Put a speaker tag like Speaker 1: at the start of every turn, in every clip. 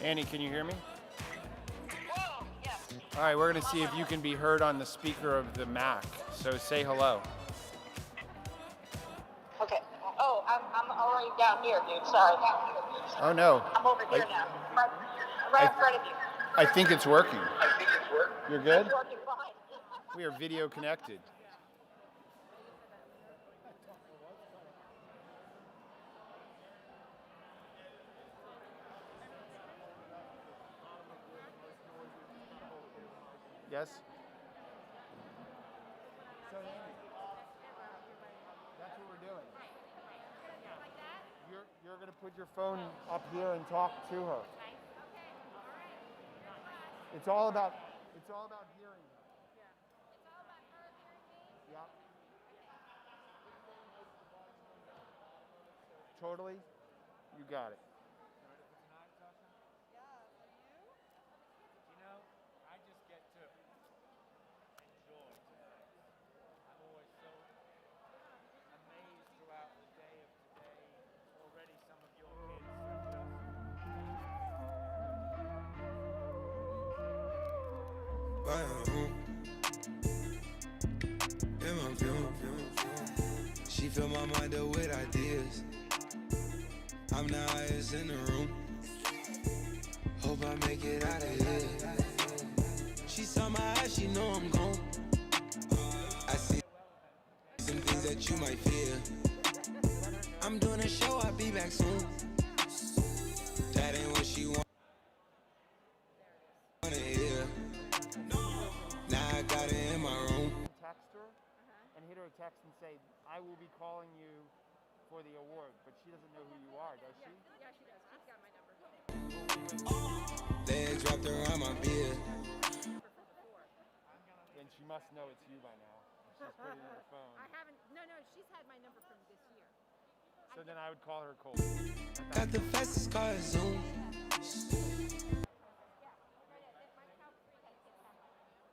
Speaker 1: Annie, can you hear me?
Speaker 2: Whoa, yes.
Speaker 1: All right, we're going to see if you can be heard on the speaker of the Mac. So say hello.
Speaker 2: Okay. Oh, I'm already down here, dude. Sorry.
Speaker 1: Oh, no.
Speaker 2: I'm over here now. Right in front of you.
Speaker 1: I think it's working. You're good?
Speaker 2: It's working fine.
Speaker 1: We are video connected. Yes? So, Annie, that's what we're doing. You're going to put your phone up here and talk to her. It's all about hearing her.
Speaker 3: Yeah. It's all about her hearing me?
Speaker 1: Yep. Totally. You got it.
Speaker 3: Yeah. You?
Speaker 4: You know, I just get to enjoy tonight. I'm always so amazed throughout the day of today. Already some of your kids have just
Speaker 5: She fill my mind up with ideas. I'm the highest in the room. Hope I make it out of here. She saw my eyes, she know I'm gone. I see some things that you might fear. I'm doing a show, I'll be back soon. That ain't what she wanna hear. Now I got it in my room.
Speaker 1: Text her and hit her a text and say, I will be calling you for the award, but she doesn't know who you are, does she?
Speaker 3: Yeah, she does. She's got my number.
Speaker 5: Legs wrapped around my beard.
Speaker 1: Then she must know it's you by now. She's put it in her phone.
Speaker 3: I haven't. No, she's had my number from this year.
Speaker 1: So then I would call her cold.
Speaker 5: Got the fastest car at Zoom.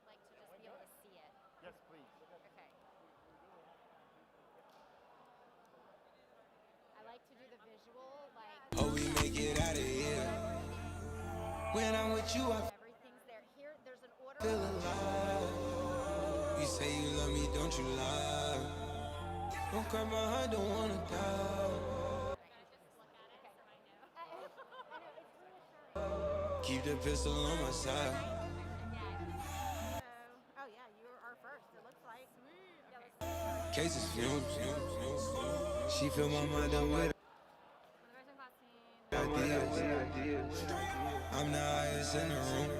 Speaker 3: Like to just be able to see it.
Speaker 1: Yes, please.
Speaker 3: Okay. I like to do the visual, like
Speaker 5: Hope we make it out of here. When I'm with you, I
Speaker 3: everything's there. Here, there's an order.
Speaker 5: feel alive. You say you love me, don't you lie? Don't cry my heart, don't wanna die. Keep the pistol on my side.
Speaker 3: Oh yeah, you are first. It looks like. Yeah,
Speaker 5: Cases fumes. She fill my mind up with ideas. I'm the highest in the room.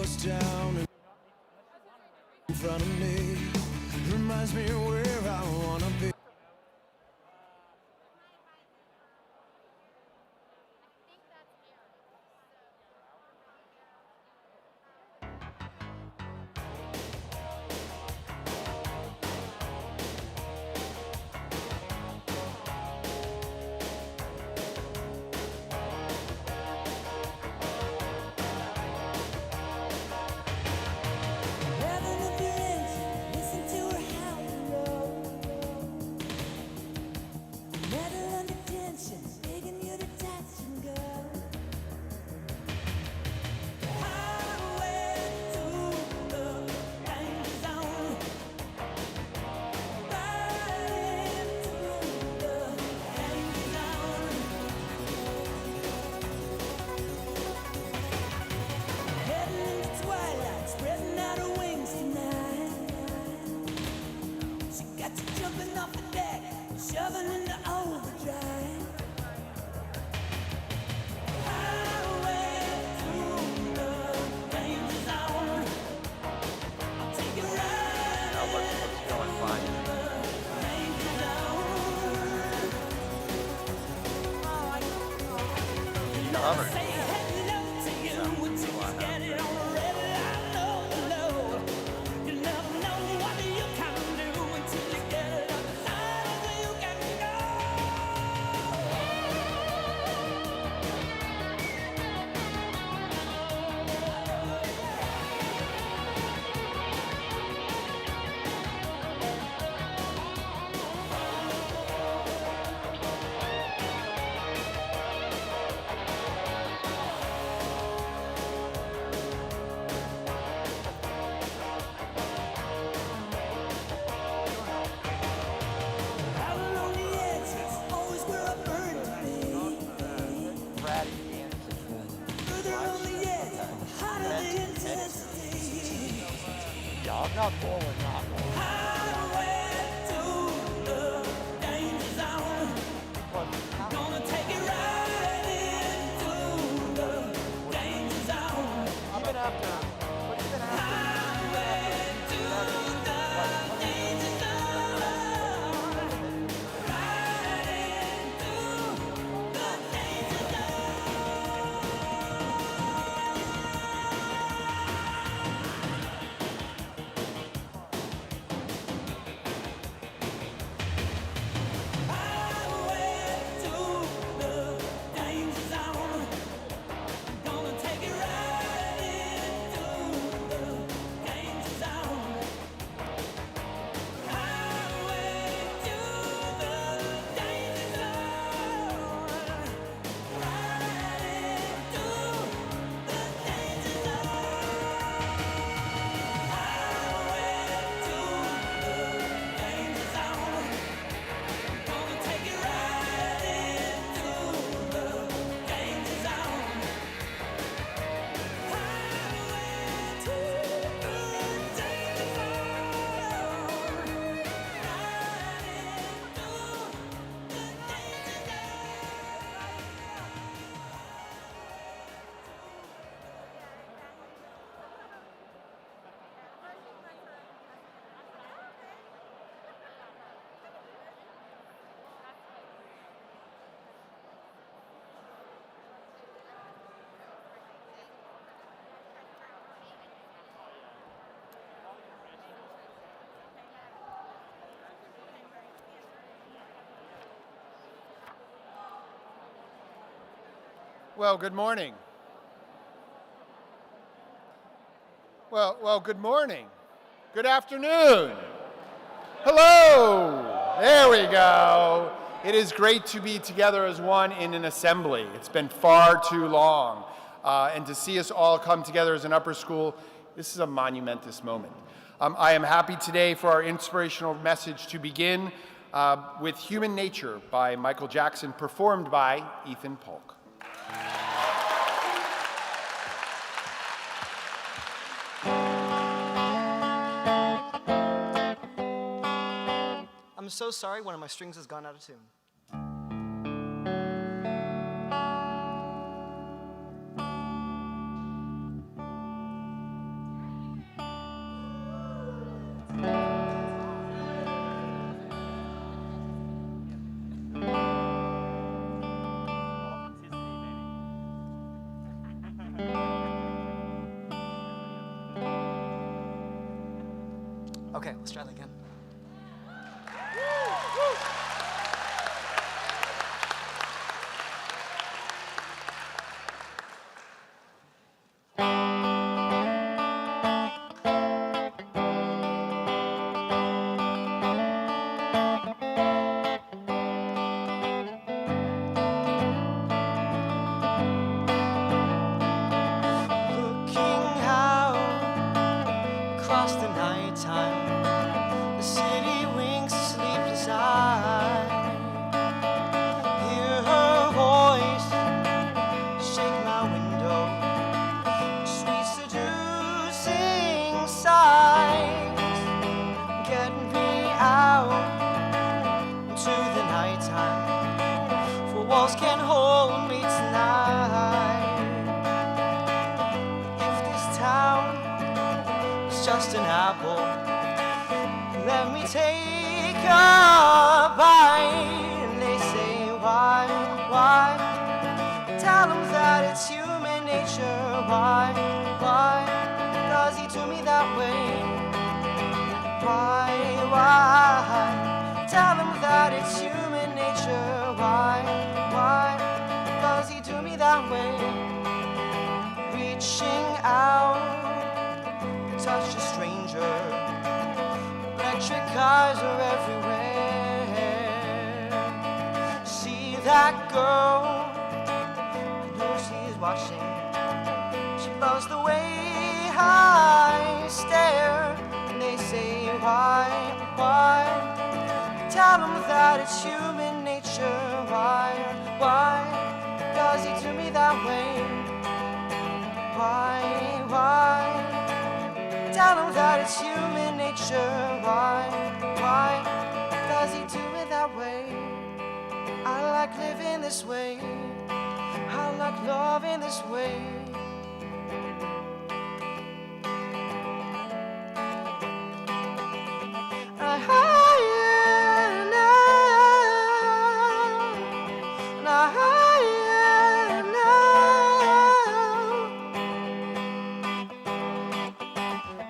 Speaker 5: bust down in front of me. Reminds me of where I wanna be.
Speaker 6: Well, good morning. Well, good morning. Good afternoon. Hello. There we go. It is great to be together as one in an assembly. It's been far too long. And to see us all come together as an upper school, this is a monumentous moment. I am happy today for our inspirational message to begin with Human Nature by Michael Jackson, performed by Ethan Polk.
Speaker 7: I'm so sorry, one of my strings has gone out of tune. Okay, let's try that again. Looking out across the nighttime, the city winks a sleepless eye. Hear her voice shake my window, sweet seducing sighs, get me out into the nighttime, for walls can't hold me tonight. If this town is just an apple, let me take a bite. And they say, why? Tell them that it's human nature. Why does he do me that way? Why? Tell them that it's human nature. Why does he do me that way? Reaching out, touch a stranger. Electric cars are everywhere. See that girl? I know she's watching. She loves the way I stare. And they say, why? Tell them that it's human nature. Why does he do me that way? Why? Tell them that it's human nature. Why does he do it that way? I like living this way. I like loving this way.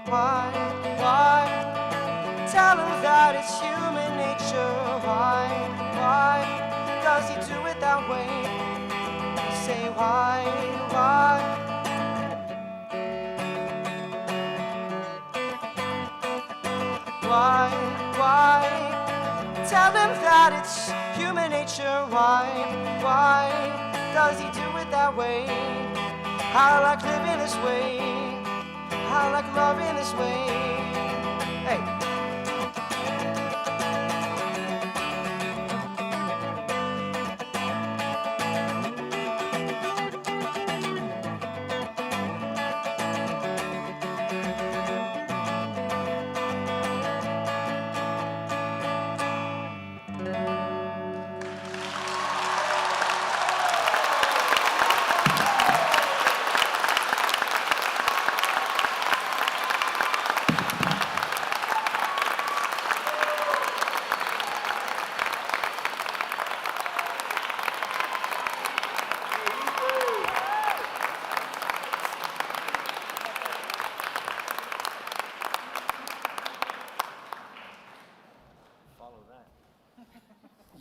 Speaker 7: Why? Tell him that it's human nature. Why does he do it that way? Say why? Tell him that it's human nature. Why does he do it that way? I like living this way. I like loving this way. Hey.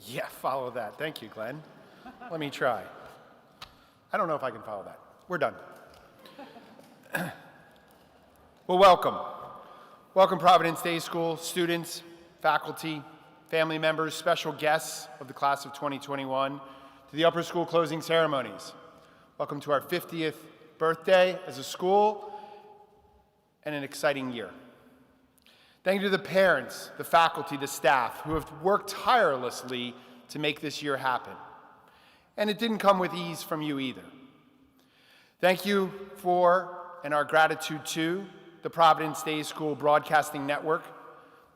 Speaker 6: Yeah, follow that. Thank you, Glenn. Let me try. I don't know if I can follow that. We're done. Well, welcome. Welcome, Providence Day School students, faculty, family members, special guests of the class of 2021 to the upper school closing ceremonies. Welcome to our 50th birthday as a school and an exciting year. Thank you to the parents, the faculty, the staff who have worked tirelessly to make this year happen. And it didn't come with ease from you either. Thank you for, and our gratitude to, the Providence Day School Broadcasting Network,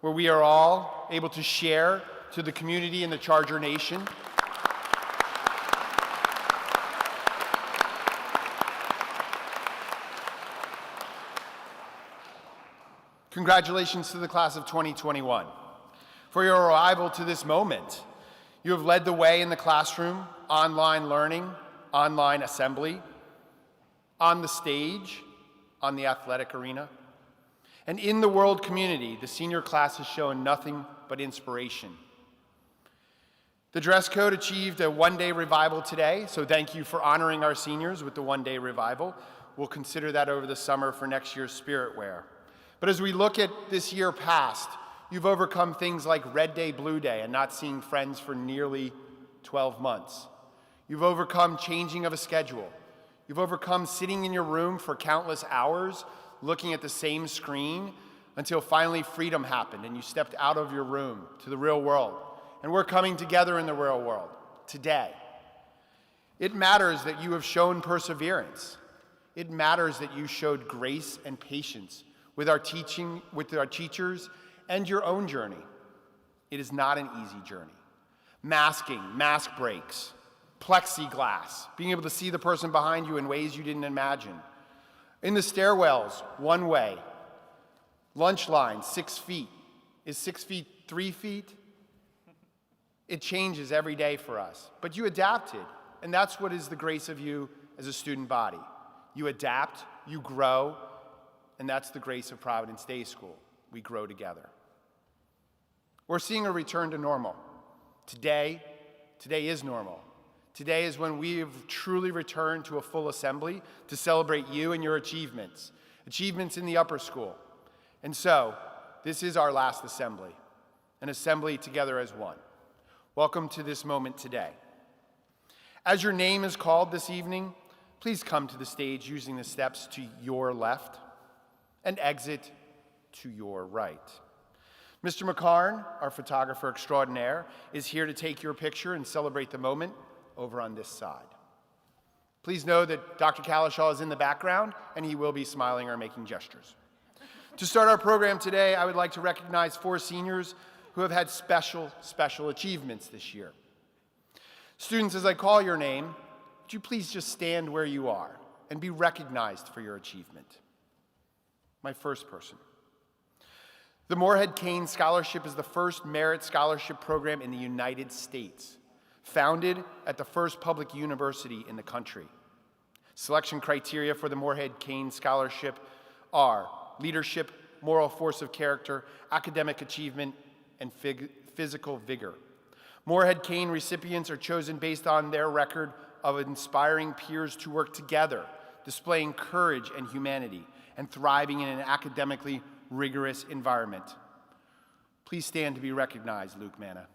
Speaker 6: where we are all able to share to the community and the Charger Nation. Congratulations to the class of 2021. For your arrival to this moment, you have led the way in the classroom, online learning, online assembly, on the stage, on the athletic arena. And in the world community, the senior class has shown nothing but inspiration. The dress code achieved a one-day revival today, so thank you for honoring our seniors with the one-day revival. We'll consider that over the summer for next year's spirit wear. But as we look at this year past, you've overcome things like Red Day, Blue Day, and not seeing friends for nearly 12 months. You've overcome changing of a schedule. You've overcome sitting in your room for countless hours, looking at the same screen, until finally freedom happened and you stepped out of your room to the real world. And we're coming together in the real world today. It matters that you have shown perseverance. It matters that you showed grace and patience with our teachers and your own journey. It is not an easy journey. Masking, mask breaks, plexiglass, being able to see the person behind you in ways you didn't imagine. In the stairwells, one way. Lunch line, 6 feet. Is 6 feet 3 feet? It changes every day for us. But you adapted, and that's what is the grace of you as a student body. You adapt, you grow, and that's the grace of Providence Day School. We grow together. We're seeing a return to normal. Today is normal. Today is when we have truly returned to a full assembly to celebrate you and your achievements in the upper school. And so, this is our last assembly, an assembly together as one. Welcome to this moment today. As your name is called this evening, please come to the stage using the steps to your left and exit to your right. Mr. McCarn, our photographer extraordinaire, is here to take your picture and celebrate the moment over on this side. Please know that Dr. Kalishaw is in the background and he will be smiling or making gestures. To start our program today, I would like to recognize 4 seniors who have had special achievements this year. Students, as I call your name, would you please just stand where you are and be recognized for your achievement? My first person. The Moorhead Kane Scholarship is the first merit scholarship program in the United States, founded at the first public university in the country. Selection criteria for the Moorhead Kane Scholarship are leadership, moral force of character, academic achievement, and physical vigor. Moorhead Kane recipients are chosen based on their record of inspiring peers to work together, displaying courage and humanity, and thriving in an academically rigorous environment. Please stand to be recognized, Luke Manna.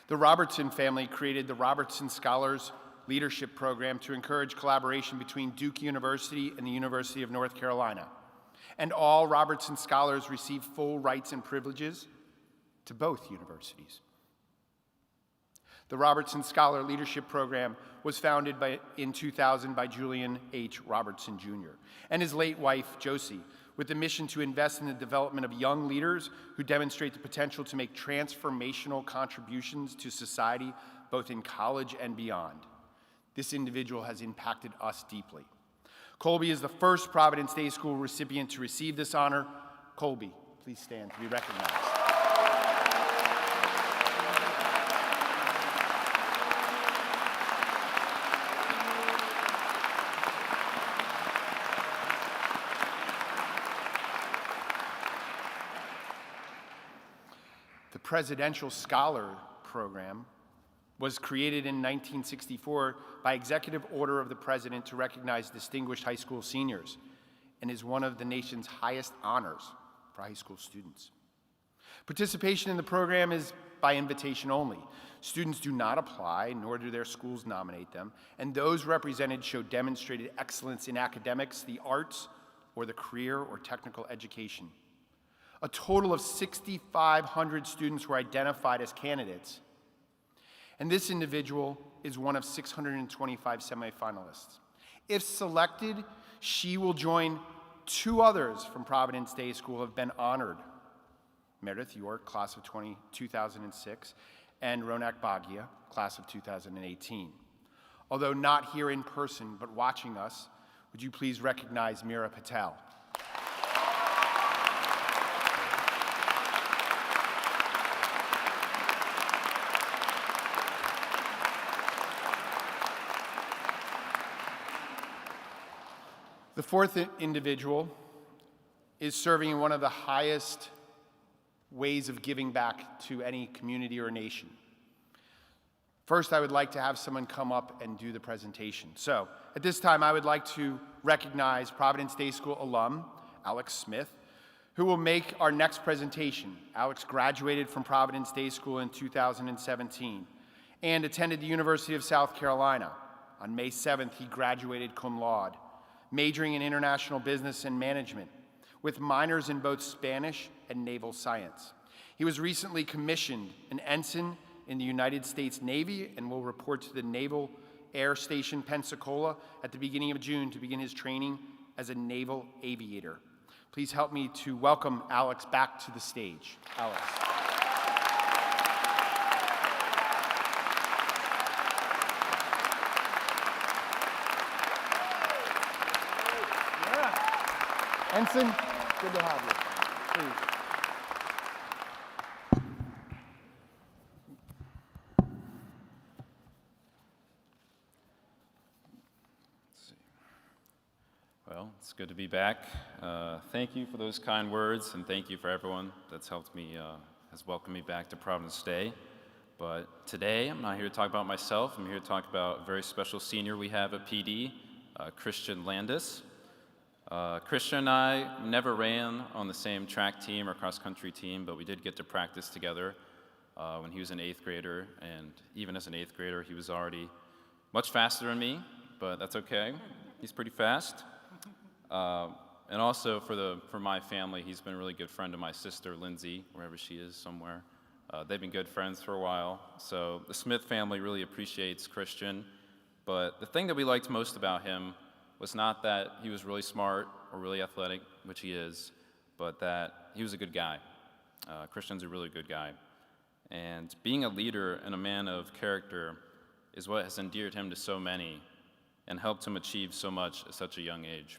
Speaker 6: The Robertson family created the Robertson Scholars Leadership Program to encourage collaboration between Duke University and the University of North Carolina. And all Robertson scholars receive full rights and privileges to both universities. The Robertson Scholar Leadership Program was founded in 2000 by Julian H. Robertson, Jr. and his late wife, Josie, with the mission to invest in the development of young leaders who demonstrate the potential to make transformational contributions to society, both in college and beyond. This individual has impacted us deeply. Colby is the first Providence Day School recipient to receive this honor. Colby, please stand to be recognized. The Presidential Scholar Program was created in 1964 by executive order of the president to recognize distinguished high school seniors and is one of the nation's highest honors for high school students. Participation in the program is by invitation only. Students do not apply, nor do their schools nominate them, and those represented show demonstrated excellence in academics, the arts, or the career or technical education. A total of 6,500 students were identified as candidates, and this individual is one of 625 semifinalists. If selected, she will join 2 others from Providence Day School who have been honored. Meredith York, class of 2006, and Ronak Bagia, class of 2018. Although not here in person, but watching us, Would you please recognize Meera Patel? The fourth individual is serving in one of the highest ways of giving back to any community or nation. First, I would like to have someone come up and do the presentation. So, at this time, I would like to recognize Providence Day School alum, Alex Smith, who will make our next presentation. Alex graduated from Providence Day School in 2017 and attended the University of South Carolina. On May 7th, he graduated cum laude, majoring in international business and management, with minors in both Spanish and naval science. He was recently commissioned an ensign in the United States Navy and will report to the Naval Air Station Pensacola at the beginning of June to begin his training as a naval aviator. Please help me to welcome Alex back to the stage. Alex. Ensign, good to have you. Please.
Speaker 8: Well, it's good to be back. Thank you for those kind words, and thank you for everyone that's helped me, has welcomed me back to Providence Day. But today, I'm not here to talk about myself. I'm here to talk about a very special senior we have at PD, Christian Landis. Christian and I never ran on the same track team or cross-country team, but we did get to practice together when he was an 8th grader, and even as an 8th grader, he was already much faster than me, but that's okay. He's pretty fast. And also for my family, he's been a really good friend of my sister, Lindsay, wherever she is somewhere. They've been good friends for a while, so the Smith family really appreciates Christian, but the thing that we liked most about him was not that he was really smart or really athletic, which he is, but that he was a good guy. Christian's a really good guy. And being a leader and a man of character is what has endeared him to so many and helped him achieve so much at such a young age.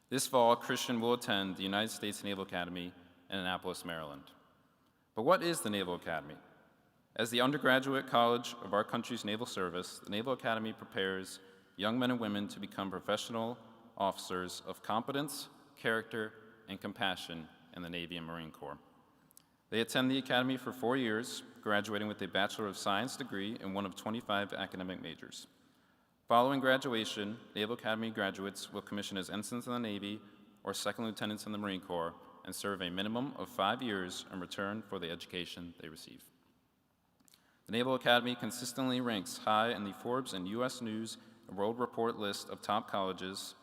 Speaker 8: This fall, Christian will attend the United States Naval Academy in Annapolis, Maryland. But what is the Naval Academy? As the undergraduate college of our country's naval service, the Naval Academy prepares young men and women to become professional officers of competence, character, and compassion in the Navy and Marine Corps. They attend the academy for 4 years, graduating with a Bachelor of Science degree in one of 25 academic majors. Following graduation, Naval Academy graduates will commission as ensigns in the Navy or second lieutenants in the Marine Corps and serve a minimum of 5 years in return for the education they receive. The Naval Academy consistently ranks high in the Forbes and U.S. News and World Report list of top colleges.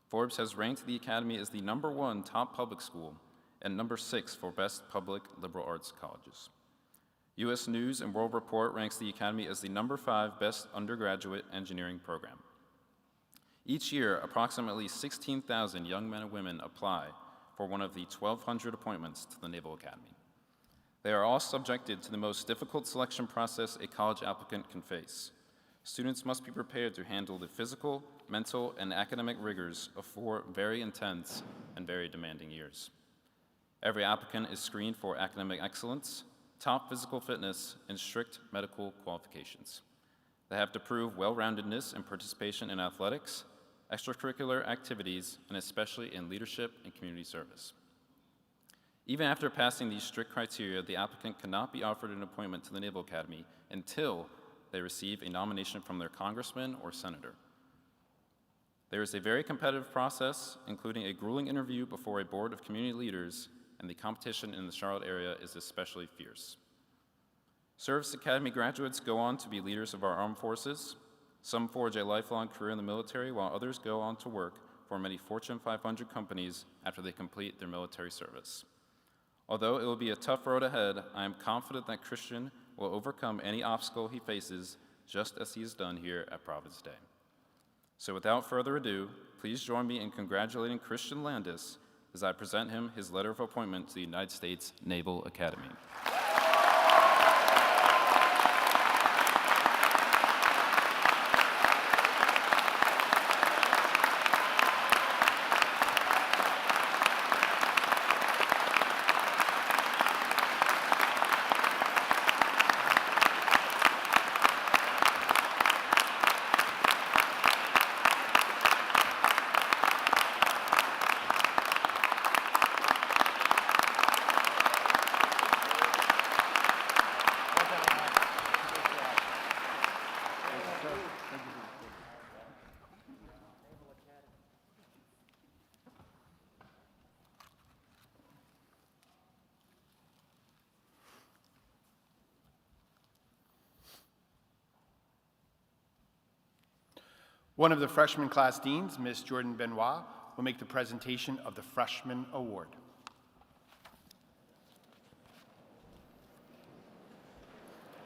Speaker 8: Forbes has ranked the Academy as the #1 top public school and #6 for best public liberal arts colleges. U.S. News and World Report ranks the Academy as the #5 best undergraduate engineering program. Each year, approximately 16,000 young men and women apply for one of the 1,200 appointments to the Naval Academy. They are all subjected to the most difficult selection process a college applicant can face. Students must be prepared to handle the physical, mental, and academic rigors of 4 very intense and very demanding years. Every applicant is screened for academic excellence, top physical fitness, and strict medical qualifications. They have to prove well-roundedness and participation in athletics, extracurricular activities, and especially in leadership and community service. Even after passing these strict criteria, the applicant cannot be offered an appointment to the Naval Academy until they receive a nomination from their congressman or senator. There is a very competitive process, including a grueling interview before a board of community leaders, and the competition in the Charlotte area is especially fierce. Service Academy graduates go on to be leaders of our armed forces. Some forge a lifelong career in the military, while others go on to work for many Fortune 500 companies after they complete their military service. Although it will be a tough road ahead, I am confident that Christian will overcome any obstacle he faces, just as he has done here at Providence Day. So without further ado, please join me in congratulating Christian Landis as I present him his letter of appointment to the United States Naval Academy.
Speaker 6: One of the freshman class deans, Miss Jordan Benoit, will make the presentation of the Freshman Award.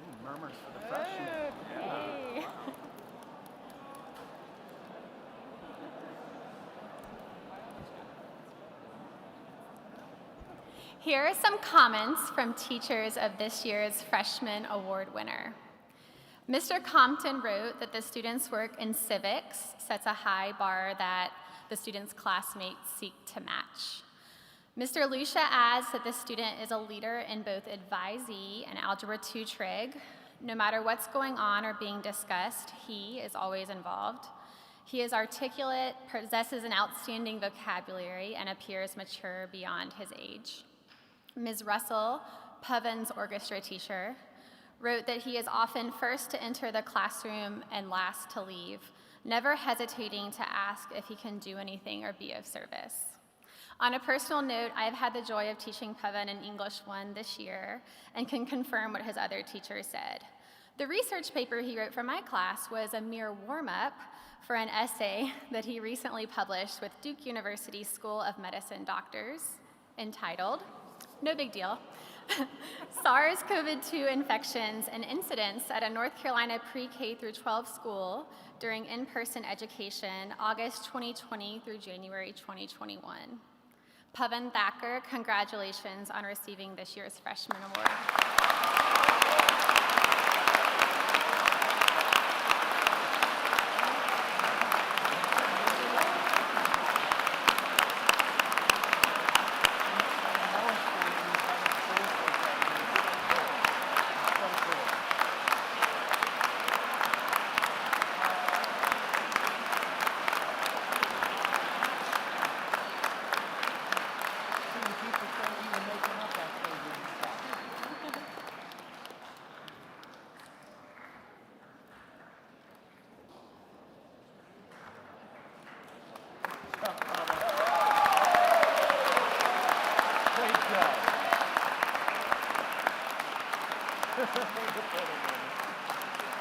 Speaker 6: Ooh, murmurs for the freshmen.
Speaker 9: Hey. Here are some comments from teachers of this year's Freshman Award winner. Mr. Compton wrote that the students' work in civics sets a high bar that the students' classmates seek to match. Mr. Lucia adds that the student is a leader in both advisee and Algebra 2 trig. No matter what's going on or being discussed, he is always involved. He is articulate, possesses an outstanding vocabulary, and appears mature beyond his age. Ms. Russell, Puvin's orchestra teacher, wrote that he is often first to enter the classroom and last to leave, never hesitating to ask if he can do anything or be of service. On a personal note, I've had the joy of teaching Puvin in English 1 this year and can confirm what his other teachers said. The research paper he wrote for my class was a mere warm-up for an essay that he recently published with Duke University School of Medicine doctors entitled, no big deal, SARS-CoV-2 infections and incidents at a North Carolina pre-K through 12 school during in-person education, August 2020 through January 2021. Puvin Thacker, congratulations on receiving this year's Freshman Award.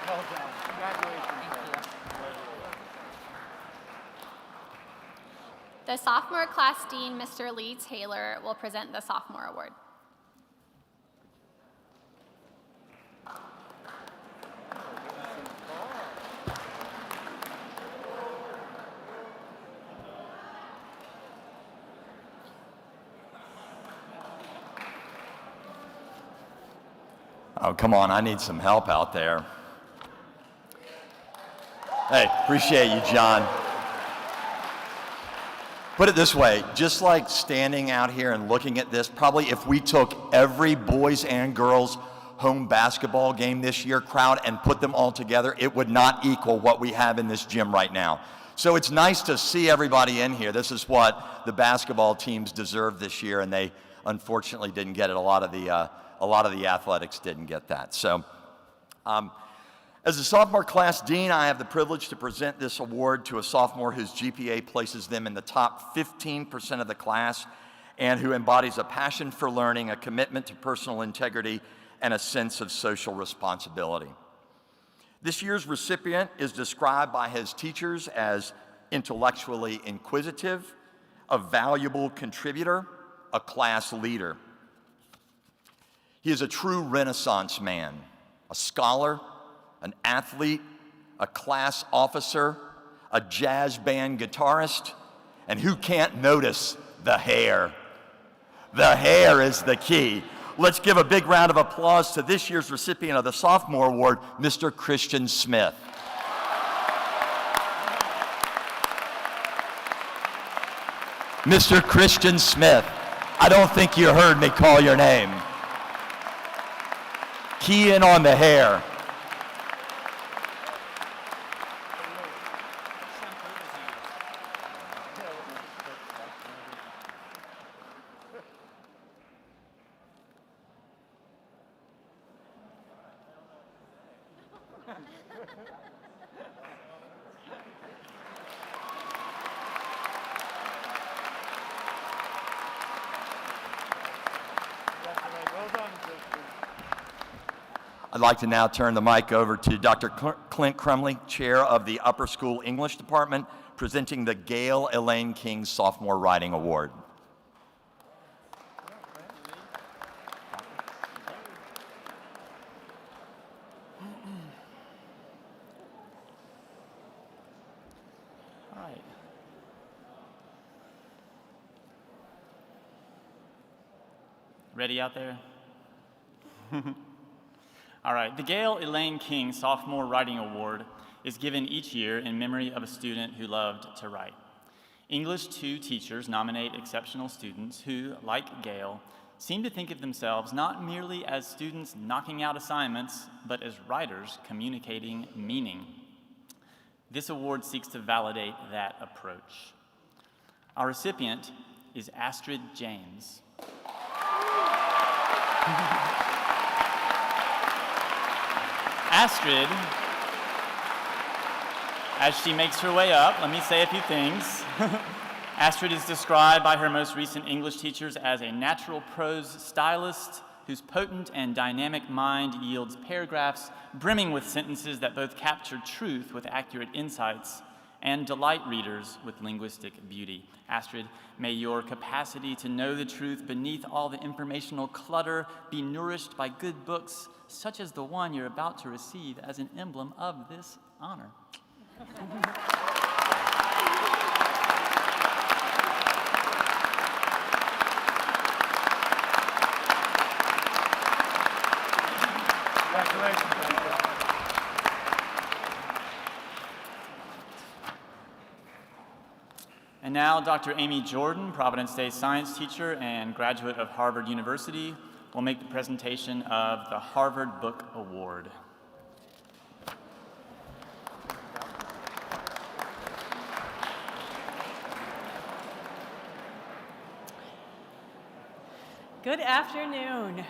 Speaker 1: Well done. Congratulations.
Speaker 9: The sophomore class dean, Mr. Lee Taylor, will present the sophomore award.
Speaker 10: Oh, come on, I need some help out there. Hey, appreciate you, John. Put it this way, just like standing out here and looking at this, probably if we took every boys and girls home basketball game this year crowd and put them all together, it would not equal what we have in this gym right now. So it's nice to see everybody in here. This is what the basketball teams deserve this year, and they unfortunately didn't get it. A lot of the athletics didn't get that. So as a sophomore class dean, I have the privilege to present this award to a sophomore whose GPA places them in the top 15% of the class and who embodies a passion for learning, a commitment to personal integrity, and a sense of social responsibility. This year's recipient is described by his teachers as intellectually inquisitive, a valuable contributor, a class leader. He is a true Renaissance man, a scholar, an athlete, a class officer, a jazz band guitarist, and who can't notice the hair? The hair is the key. Let's give a big round of applause to this year's recipient of the Sophomore Award, Mr. Christian Smith. Mr. Christian Smith, I don't think you heard me call your name. Key in on the hair. I'd like to now turn the mic over to Dr. Clint Crumley, Chair of the Upper School English Department, presenting the Gail Elaine King Sophomore Writing Award.
Speaker 11: All right. Ready out there? All right, the Gail Elaine King Sophomore Writing Award is given each year in memory of a student who loved to write. English 2 teachers nominate exceptional students who, like Gail, seem to think of themselves not merely as students knocking out assignments, but as writers communicating meaning. This award seeks to validate that approach. Our recipient is Astrid James. Astrid, as she makes her way up, let me say a few things. Astrid is described by her most recent English teachers as a natural prose stylist whose potent and dynamic mind yields paragraphs brimming with sentences that both capture truth with accurate insights and delight readers with linguistic beauty. Astrid, may your capacity to know the truth beneath all the informational clutter be nourished by good books, such as the one you're about to receive as an emblem of this honor.
Speaker 1: Congratulations.
Speaker 11: And now, Dr. Amy Jordan, Providence Day science teacher and graduate of Harvard University, will make the presentation of the Harvard Book Award.
Speaker 3: Good afternoon.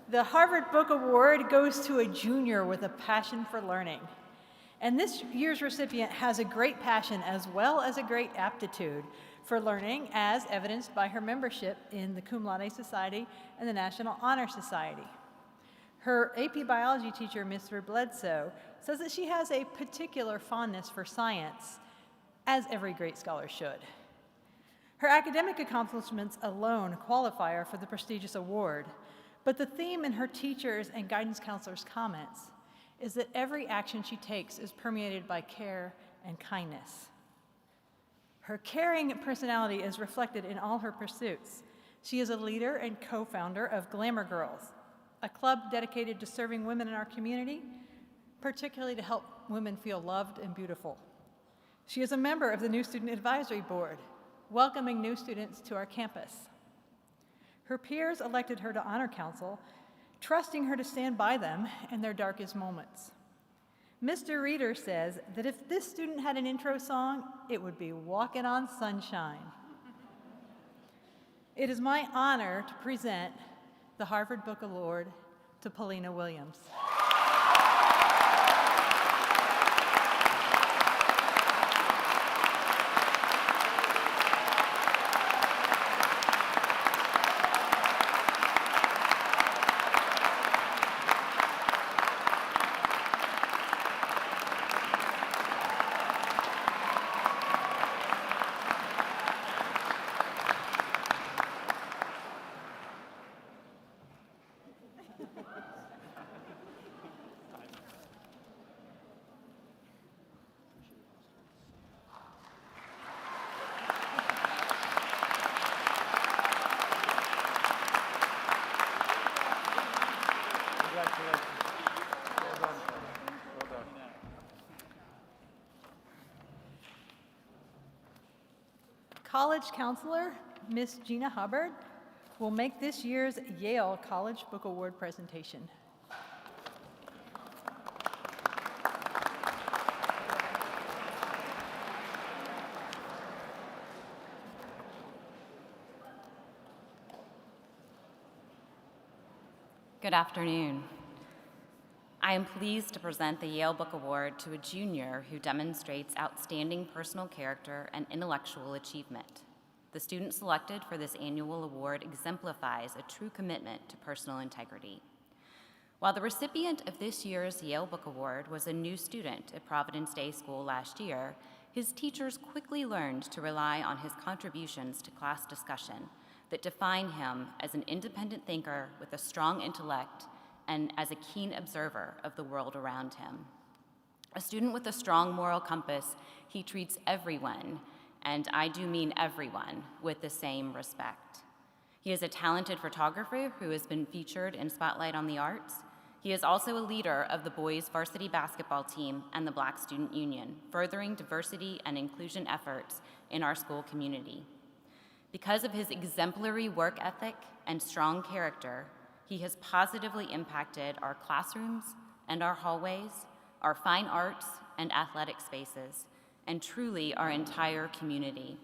Speaker 3: The Harvard Book Award goes to a junior with a passion for learning. And this year's recipient has a great passion as well as a great aptitude for learning, as evidenced by her membership in the Cum Laude Society and the National Honor Society. Her AP biology teacher, Mr. Bledsoe, says that she has a particular fondness for science, as every great scholar should. Her academic accomplishments alone qualify her for the prestigious award, but the theme in her teachers' and guidance counselors' comments is that every action she takes is permeated by care and kindness. Her caring personality is reflected in all her pursuits. She is a leader and co-founder of Glamour Girls, a club dedicated to serving women in our community, particularly to help women feel loved and beautiful. She is a member of the New Student Advisory Board, welcoming new students to our campus. Her peers elected her to Honor Council, trusting her to stand by them in their darkest moments. Mr. Reader says that if this student had an intro song, it would be Walkin' on Sunshine. It is my honor to present the Harvard Book Award to Paulina Williams. College counselor, Miss Gina Hubbard, will make this year's Yale College Book Award presentation.
Speaker 12: Good afternoon. I am pleased to present the Yale Book Award to a junior who demonstrates outstanding personal character and intellectual achievement. The student selected for this annual award exemplifies a true commitment to personal integrity. While the recipient of this year's Yale Book Award was a new student at Providence Day School last year, his teachers quickly learned to rely on his contributions to class discussion that define him as an independent thinker with a strong intellect and as a keen observer of the world around him. A student with a strong moral compass, he treats everyone, and I do mean everyone, with the same respect. He is a talented photographer who has been featured in Spotlight on the Arts. He is also a leader of the boys' varsity basketball team and the Black Student Union, furthering diversity and inclusion efforts in our school community. Because of his exemplary work ethic and strong character, he has positively impacted our classrooms and our hallways, our fine arts and athletic spaces, and truly our entire community.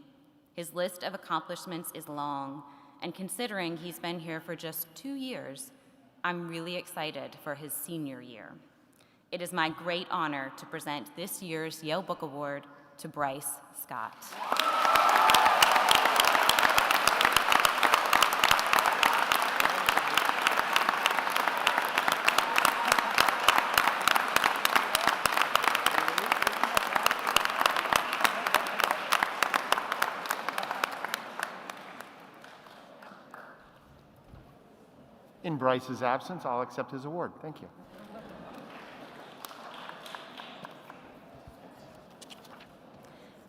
Speaker 12: His list of accomplishments is long, and considering he's been here for just 2 years, I'm really excited for his senior year. It is my great honor to present this year's Yale Book Award to Bryce Scott.
Speaker 6: In Bryce's absence, I'll accept his award. Thank you.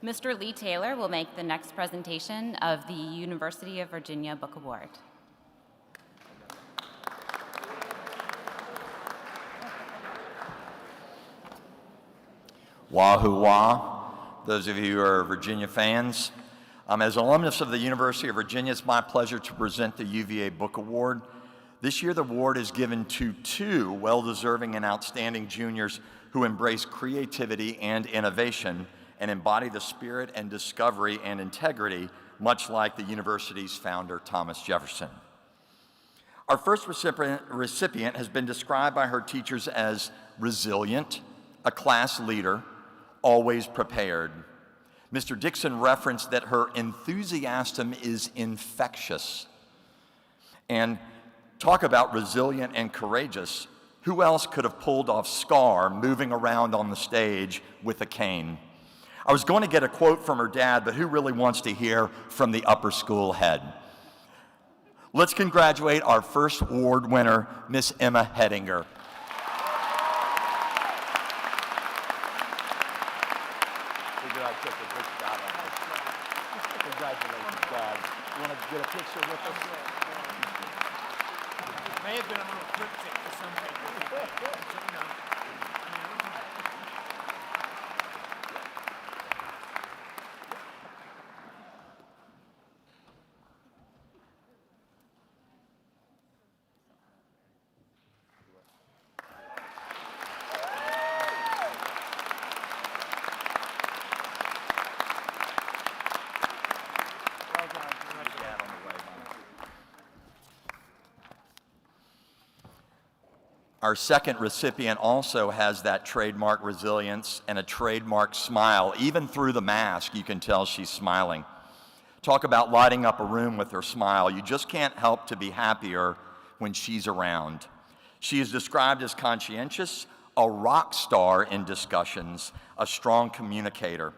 Speaker 12: Mr. Lee Taylor will make the next presentation of the University of Virginia Book Award.
Speaker 10: Wahoo wah, those of you who are Virginia fans. As alumnus of the University of Virginia, it's my pleasure to present the UVA Book Award. This year, the award is given to 2 well-deserving and outstanding juniors who embrace creativity and innovation and embody the spirit and discovery and integrity, much like the university's founder, Thomas Jefferson. Our first recipient has been described by her teachers as resilient, a class leader, always prepared. Mr. Dixon referenced that her enthusiasm is infectious. And talk about resilient and courageous. Who else could have pulled off Scar moving around on the stage with a cane? I was going to get a quote from her dad, but who really wants to hear from the upper school head? Let's congratulate our first award winner, Miss Emma Hettinger.
Speaker 6: Congratulations, Dad. You want to get a picture with us?
Speaker 4: May have been a little cryptic for some people.
Speaker 10: Our second recipient also has that trademark resilience and a trademark smile. Even through the mask, you can tell she's smiling. Talk about lighting up a room with her smile. You just can't help to be happier when she's around. She is described as conscientious, a rock star in discussions, a strong communicator.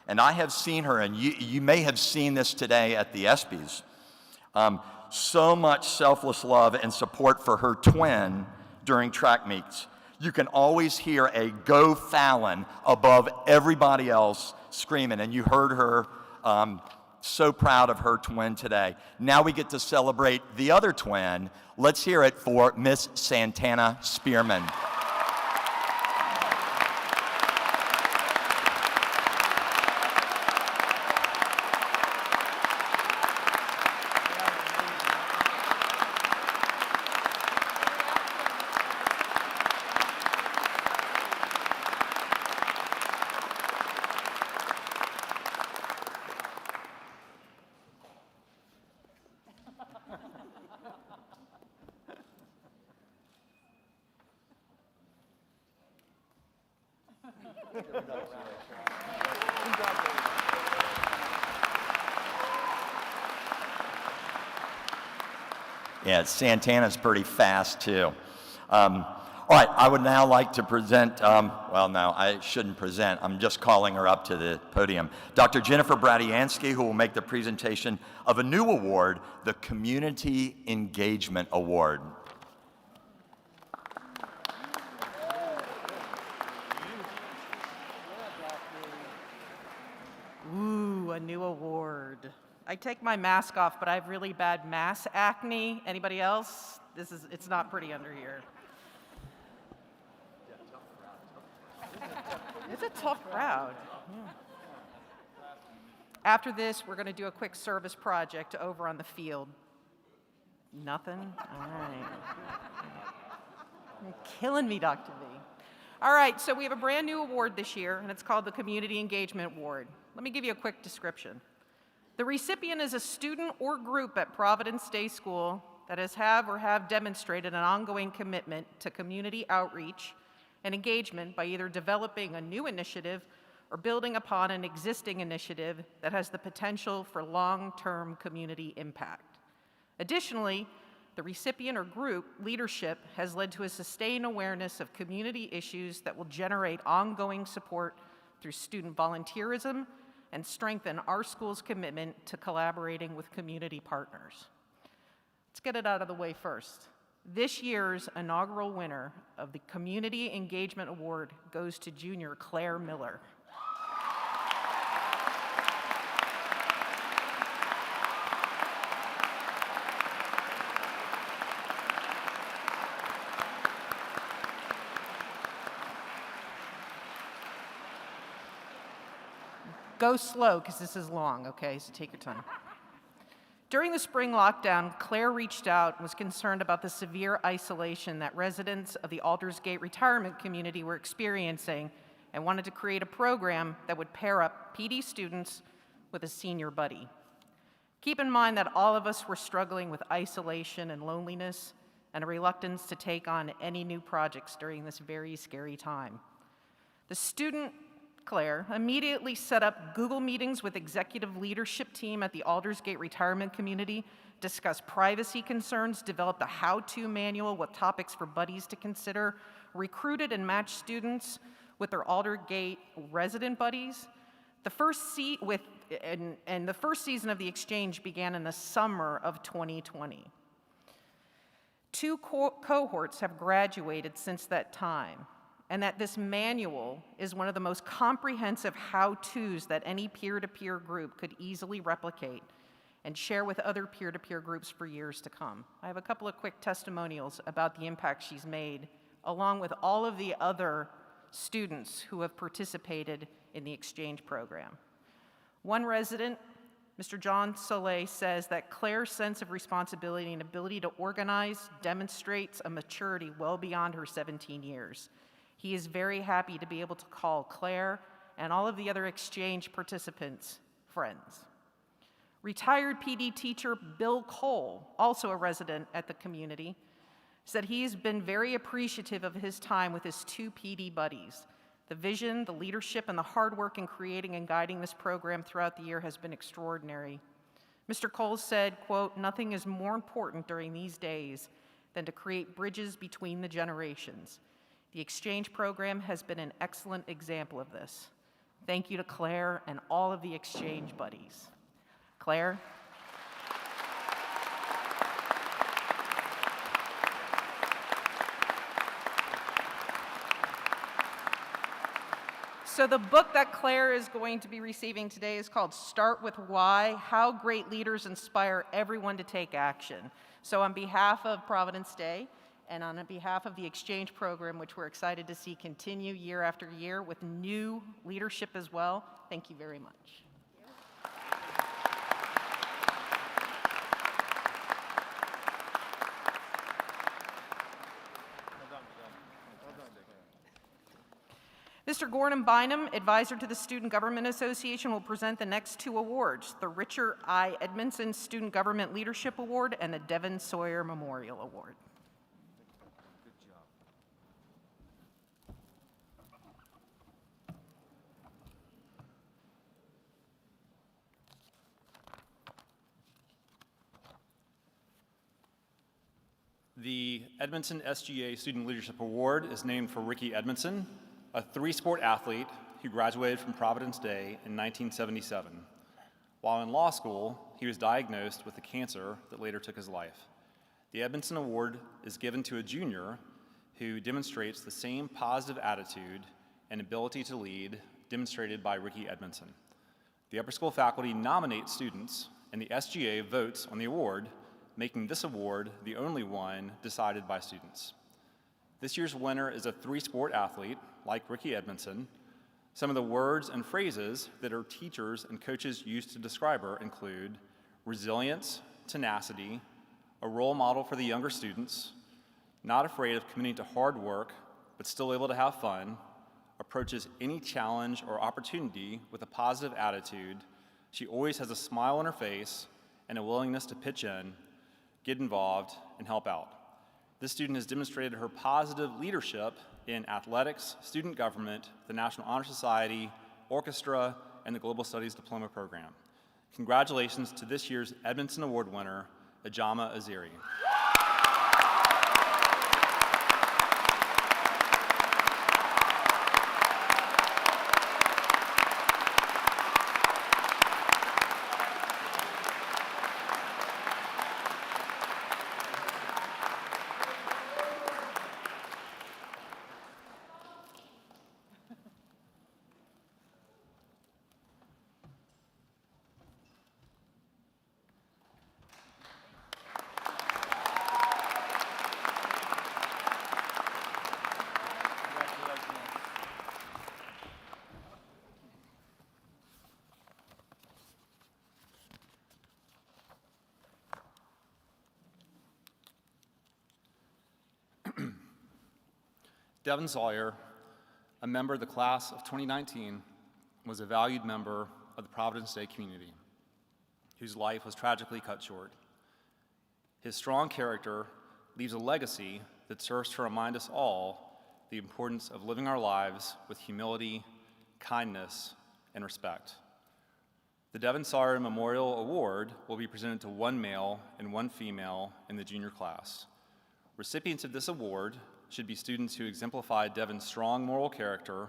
Speaker 10: And I have seen her, and you may have seen this today at the ESPYs, so much selfless love and support for her twin during track meets. You can always hear a "Go Fallon" above everybody else screaming, and you heard her so proud of her twin today. Now we get to celebrate the other twin. Let's hear it for Miss Santana Spearman. Yeah, Santana's pretty fast too. All right, I would now like to present, well, no, I shouldn't present. I'm just calling her up to the podium. Dr. Jennifer Bradiansky, who will make the presentation of a new award, the Community Engagement Award.
Speaker 13: Ooh, a new award. I take my mask off, but I have really bad mass acne. Anybody else? It's not pretty under here. It's a tough crowd. Yeah. After this, we're going to do a quick service project over on the field. Nothing? All right. You're killing me, Dr. V. All right, so we have a brand new award this year, and it's called the Community Engagement Award. Let me give you a quick description. The recipient is a student or group at Providence Day School that have demonstrated an ongoing commitment to community outreach and engagement by either developing a new initiative or building upon an existing initiative that has the potential for long-term community impact. Additionally, the recipient or group leadership has led to a sustained awareness of community issues that will generate ongoing support through student volunteerism and strengthen our school's commitment to collaborating with community partners. Let's get it out of the way first. This year's inaugural winner of the Community Engagement Award goes to junior Claire Miller. Go slow, because this is long, okay? So take your time. During the spring lockdown, Claire reached out and was concerned about the severe isolation that residents of the Aldersgate retirement community were experiencing and wanted to create a program that would pair up PD students with a senior buddy. Keep in mind that all of us were struggling with isolation and loneliness and a reluctance to take on any new projects during this very scary time. The student, Claire, immediately set up Google meetings with executive leadership team at the Aldersgate retirement community, discussed privacy concerns, developed a how-to manual with topics for buddies to consider, recruited and matched students with their Aldersgate resident buddies. The first season of the exchange began in the summer of 2020. 2 cohorts have graduated since that time, and that this manual is one of the most comprehensive how-tos that any peer-to-peer group could easily replicate and share with other peer-to-peer groups for years to come. I have a couple of quick testimonials about the impact she's made, along with all of the other students who have participated in the exchange program. One resident, Mr. John Soleil, says that Claire's sense of responsibility and ability to organize demonstrates a maturity well beyond her 17 years. He is very happy to be able to call Claire and all of the other exchange participants friends. Retired PD teacher Bill Cole, also a resident at the community, said he's been very appreciative of his time with his 2 PD buddies. The vision, the leadership, and the hard work in creating and guiding this program throughout the year has been extraordinary. Mr. Cole said, quote, "Nothing is more important during these days than to create bridges between the generations. The exchange program has been an excellent example of this. Thank you to Claire and all of the exchange buddies." Claire? So the book that Claire is going to be receiving today is called Start With Why: How Great Leaders Inspire Everyone to Take Action. So on behalf of Providence Day, and on behalf of the exchange program, which we're excited to see continue year after year with new leadership as well, thank you very much. Mr. Gordon Bynum, advisor to the Student Government Association, will present the next 2 awards, the Richard I. Edmondson Student Government Leadership Award and the Devin Sawyer Memorial Award.
Speaker 8: The Edmonton SGA Student Leadership Award is named for Ricky Edmondson, a three-sport athlete who graduated from Providence Day in 1977. While in law school, he was diagnosed with a cancer that later took his life. The Edmondson Award is given to a junior who demonstrates the same positive attitude and ability to lead demonstrated by Ricky Edmondson. The upper school faculty nominates students, and the SGA votes on the award, making this award the only one decided by students. This year's winner is a three-sport athlete, like Ricky Edmondson. Some of the words and phrases that our teachers and coaches use to describe her include resilience, tenacity, a role model for the younger students, not afraid of committing to hard work, but still able to have fun, approaches any challenge or opportunity with a positive attitude. She always has a smile on her face and a willingness to pitch in, get involved, and help out. This student has demonstrated her positive leadership in athletics, student government, the National Honor Society, orchestra, and the Global Studies Diploma Program. Congratulations to this year's Edmondson Award winner, Ajama Aziri. Devin Sawyer, a member of the class of 2019, was a valued member of the Providence Day community, whose life was tragically cut short. His strong character leaves a legacy that serves to remind us all the importance of living our lives with humility, kindness, and respect. The Devin Sawyer Memorial Award will be presented to one male and one female in the junior class. Recipients of this award should be students who exemplify Devin's strong moral character,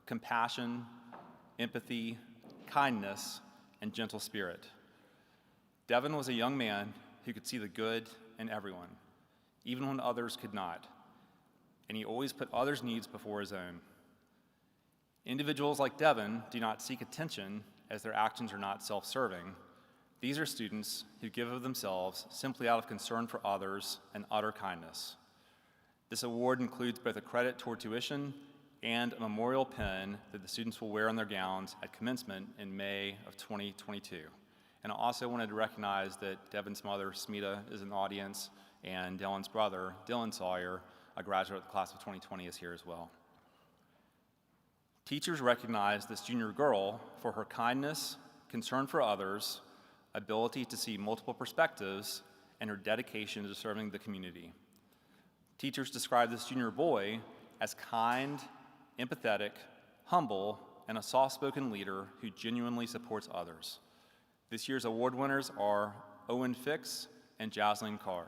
Speaker 8: compassion, empathy, kindness, and gentle spirit. Devin was a young man who could see the good in everyone, even when others could not, and he always put others' needs before his own. Individuals like Devin do not seek attention as their actions are not self-serving. These are students who give of themselves simply out of concern for others and utter kindness. This award includes both a credit toward tuition and a memorial pin that the students will wear on their gowns at commencement in May of 2022. And I also wanted to recognize that Devin's mother, Smita, is in the audience, and Dylan's brother, Dylan Sawyer, a graduate of the class of 2020, is here as well. Teachers recognize this junior girl for her kindness, concern for others, ability to see multiple perspectives, and her dedication to serving the community. Teachers describe this junior boy as kind, empathetic, humble, and a soft-spoken leader who genuinely supports others. This year's award winners are Owen Fix and Jocelyn Carr.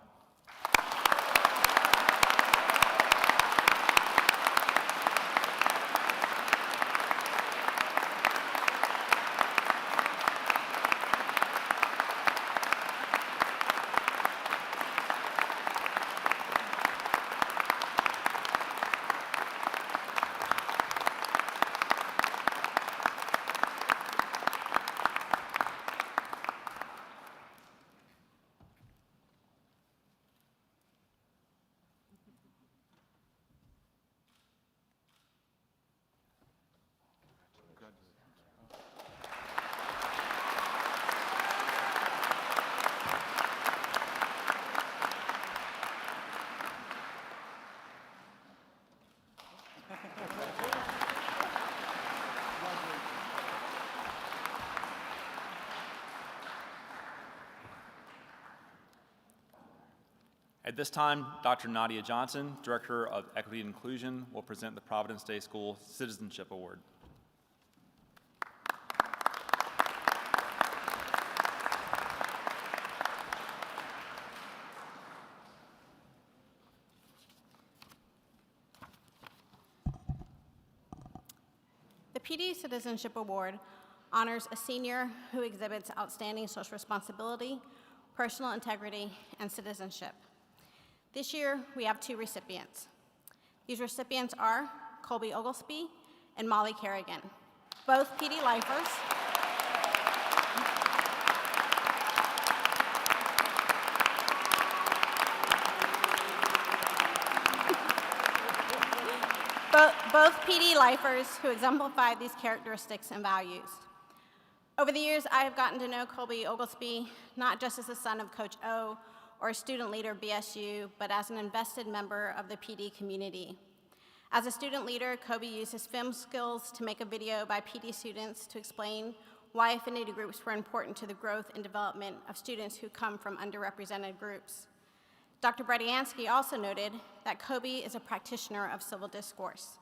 Speaker 8: At this time, Dr. Nadia Johnson, Director of Equity and Inclusion, will present the Providence Day School Citizenship Award.
Speaker 14: PD Citizenship Award honors a senior who exhibits outstanding social responsibility, personal integrity, and citizenship. This year, we have 2 recipients. These recipients are Colby Oglesby and Molly Kerrigan, both PD lifers. Both PD lifers who exemplify these characteristics and values. Over the years, I have gotten to know Colby Oglesby not just as the son of Coach O or a student leader of BSU, but as an invested member of the PD community. As a student leader, Colby used his film skills to make a video by PD students to explain why affinity groups were important to the growth and development of students who come from underrepresented groups. Dr. Bradiansky also noted that Colby is a practitioner of civil discourse.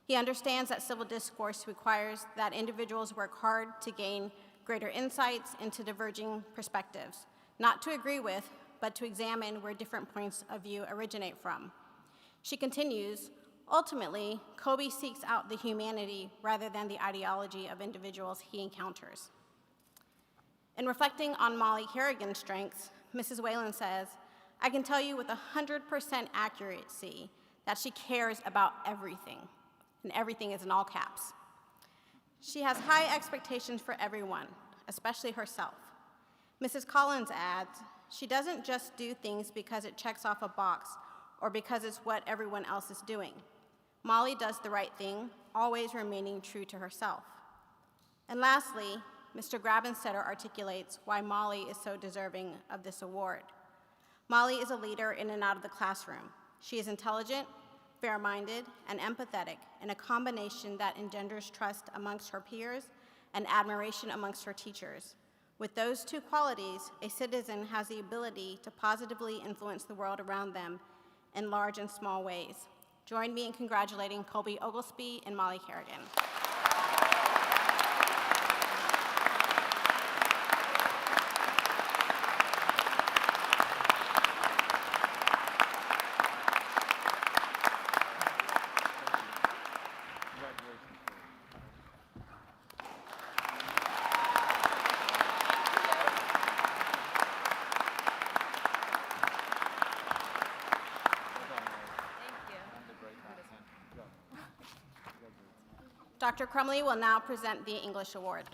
Speaker 14: He understands that civil discourse requires that individuals work hard to gain greater insights into diverging perspectives, not to agree with, but to examine where different points of view originate from. She continues, ultimately, Colby seeks out the humanity rather than the ideology of individuals he encounters. In reflecting on Molly Kerrigan's strengths, Mrs. Whalen says, I can tell you with 100% accuracy that she cares about everything, and everything is in all caps. She has high expectations for everyone, especially herself. Mrs. Collins adds, she doesn't just do things because it checks off a box or because it's what everyone else is doing. Molly does the right thing, always remaining true to herself. And lastly, Mr. Grabenstetter articulates why Molly is so deserving of this award. Molly is a leader in and out of the classroom. She is intelligent, fair-minded, and empathetic in a combination that engenders trust amongst her peers and admiration amongst her teachers. With those 2 qualities, a citizen has the ability to positively influence the world around them in large and small ways. Join me in congratulating Colby Oglesby and Molly Kerrigan. Dr. Crumley will now present the English Award.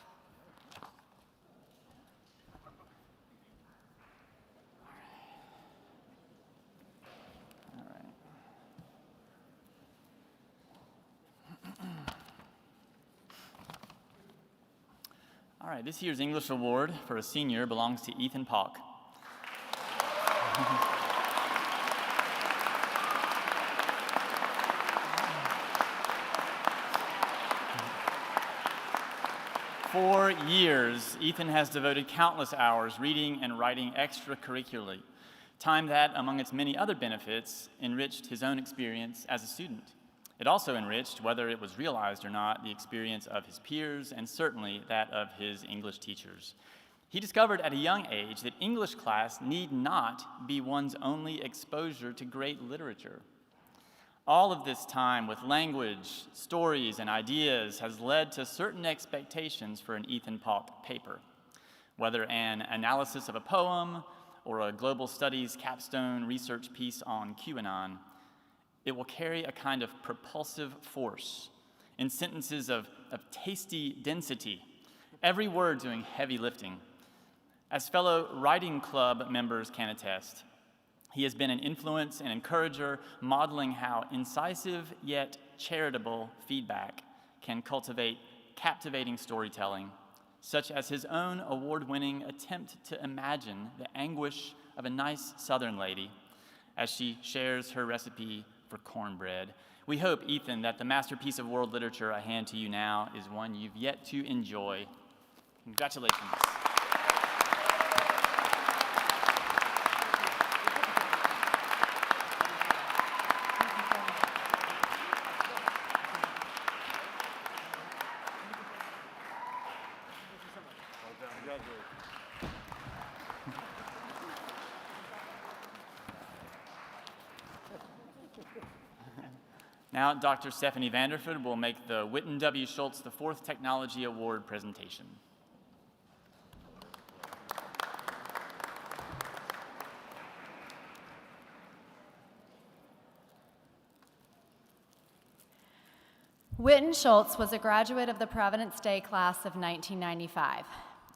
Speaker 11: All right, this year's English Award for a senior belongs to Ethan Pauk. For years, Ethan has devoted countless hours reading and writing extracurricularly, time that, among its many other benefits, enriched his own experience as a student. It also enriched, whether it was realized or not, the experience of his peers and certainly that of his English teachers. He discovered at a young age that English class need not be one's only exposure to great literature. All of this time with language, stories, and ideas has led to certain expectations for an Ethan Pauk paper. Whether an analysis of a poem or a global studies capstone research piece on QAnon, it will carry a kind of propulsive force in sentences of tasty density, every word doing heavy lifting. As fellow writing club members can attest, he has been an influence and encourager, modeling how incisive yet charitable feedback can cultivate captivating storytelling, such as his own award-winning attempt to imagine the anguish of a nice Southern lady as she shares her recipe for cornbread. We hope, Ethan, that the masterpiece of world literature I hand to you now is one you've yet to enjoy. Congratulations. Now, Dr. Stephanie Vanderford will make the Witten W. Schultz IV Technology Award presentation.
Speaker 15: Witten Schultz was a graduate of the Providence Day class of 1995.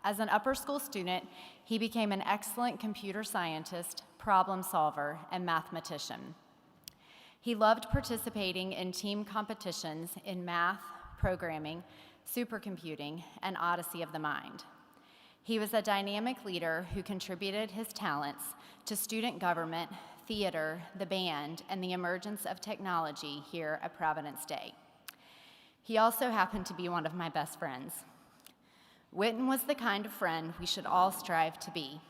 Speaker 15: As an upper school student, he became an excellent computer scientist, problem solver, and mathematician. He loved participating in team competitions in math, programming, supercomputing, and Odyssey of the Mind. He was a dynamic leader who contributed his talents to student government, theater, the band, and the emergence of technology here at Providence Day. He also happened to be one of my best friends. Witten was the kind of friend we should all strive to be.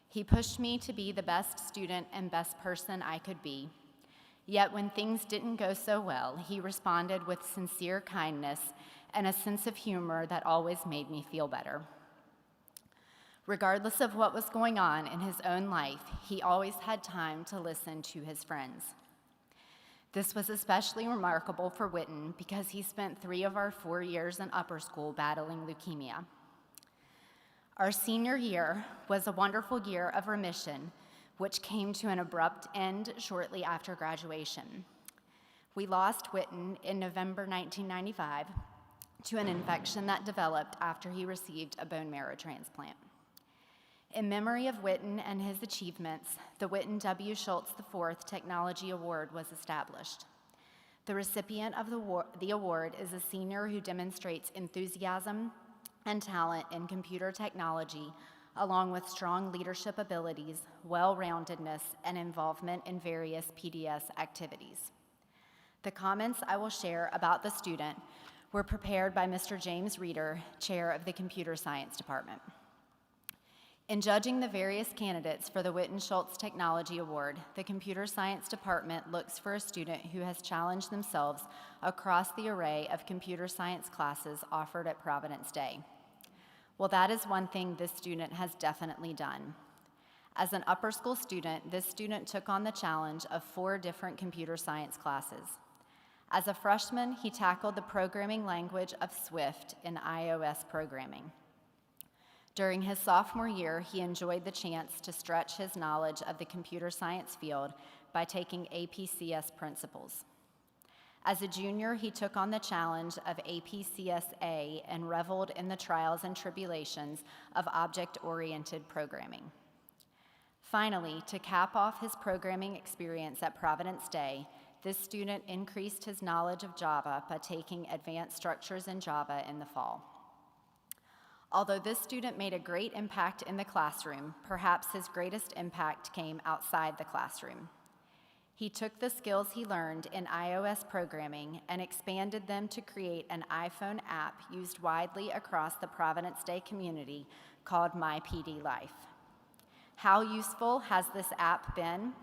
Speaker 15: He pushed me to be the best student and best person I could be. Yet when things didn't go so well, he responded with sincere kindness and a sense of humor that always made me feel better. Regardless of what was going on in his own life, he always had time to listen to his friends. This was especially remarkable for Witten because he spent 3 of our 4 years in upper school battling leukemia. Our senior year was a wonderful year of remission, which came to an abrupt end shortly after graduation. We lost Witten in November 1995 to an infection that developed after he received a bone marrow transplant. In memory of Witten and his achievements, the Witten W. Schultz IV Technology Award was established. The recipient of the award is a senior who demonstrates enthusiasm and talent in computer technology, along with strong leadership abilities, well-roundedness, and involvement in various PDS activities. The comments I will share about the student were prepared by Mr. James Reeder, Chair of the Computer Science Department. In judging the various candidates for the Witten Schultz Technology Award, the Computer Science Department looks for a student who has challenged themselves across the array of computer science classes offered at Providence Day. Well, that is one thing this student has definitely done. As an upper school student, this student took on the challenge of 4 different computer science classes. As a freshman, he tackled the programming language of Swift in iOS programming. During his sophomore year, he enjoyed the chance to stretch his knowledge of the computer science field by taking APCS principles. As a junior, he took on the challenge of APCS-A and reveled in the trials and tribulations of object-oriented programming. Finally, to cap off his programming experience at Providence Day, this student increased his knowledge of Java by taking advanced structures in Java in the fall. Although this student made a great impact in the classroom, perhaps his greatest impact came outside the classroom. He took the skills he learned in iOS programming and expanded them to create an iPhone app used widely across the Providence Day community called My PD Life. How useful has this app been?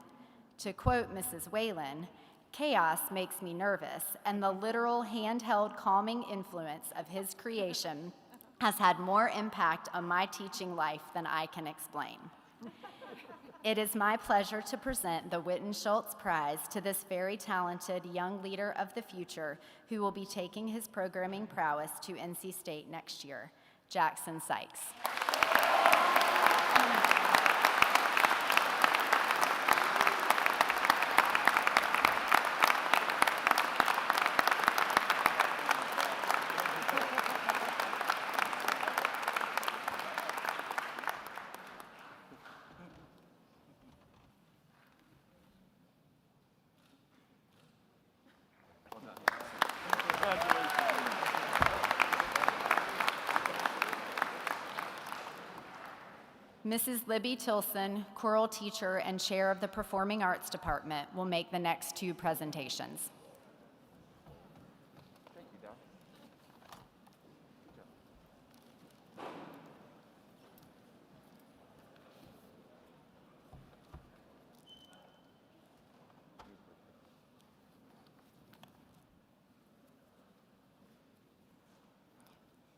Speaker 15: To quote Mrs. Whalen, "Chaos makes me nervous, and the literal handheld calming influence of his creation has had more impact on my teaching life than I can explain." It is my pleasure to present the Witten Schultz Prize to this very talented young leader of the future who will be taking his programming prowess to NC State next year, Jackson Sykes. Mrs. Libby Tilson, choral teacher and chair of the Performing Arts Department, will make the next 2 presentations.
Speaker 1: Thank you, Doc. Good job.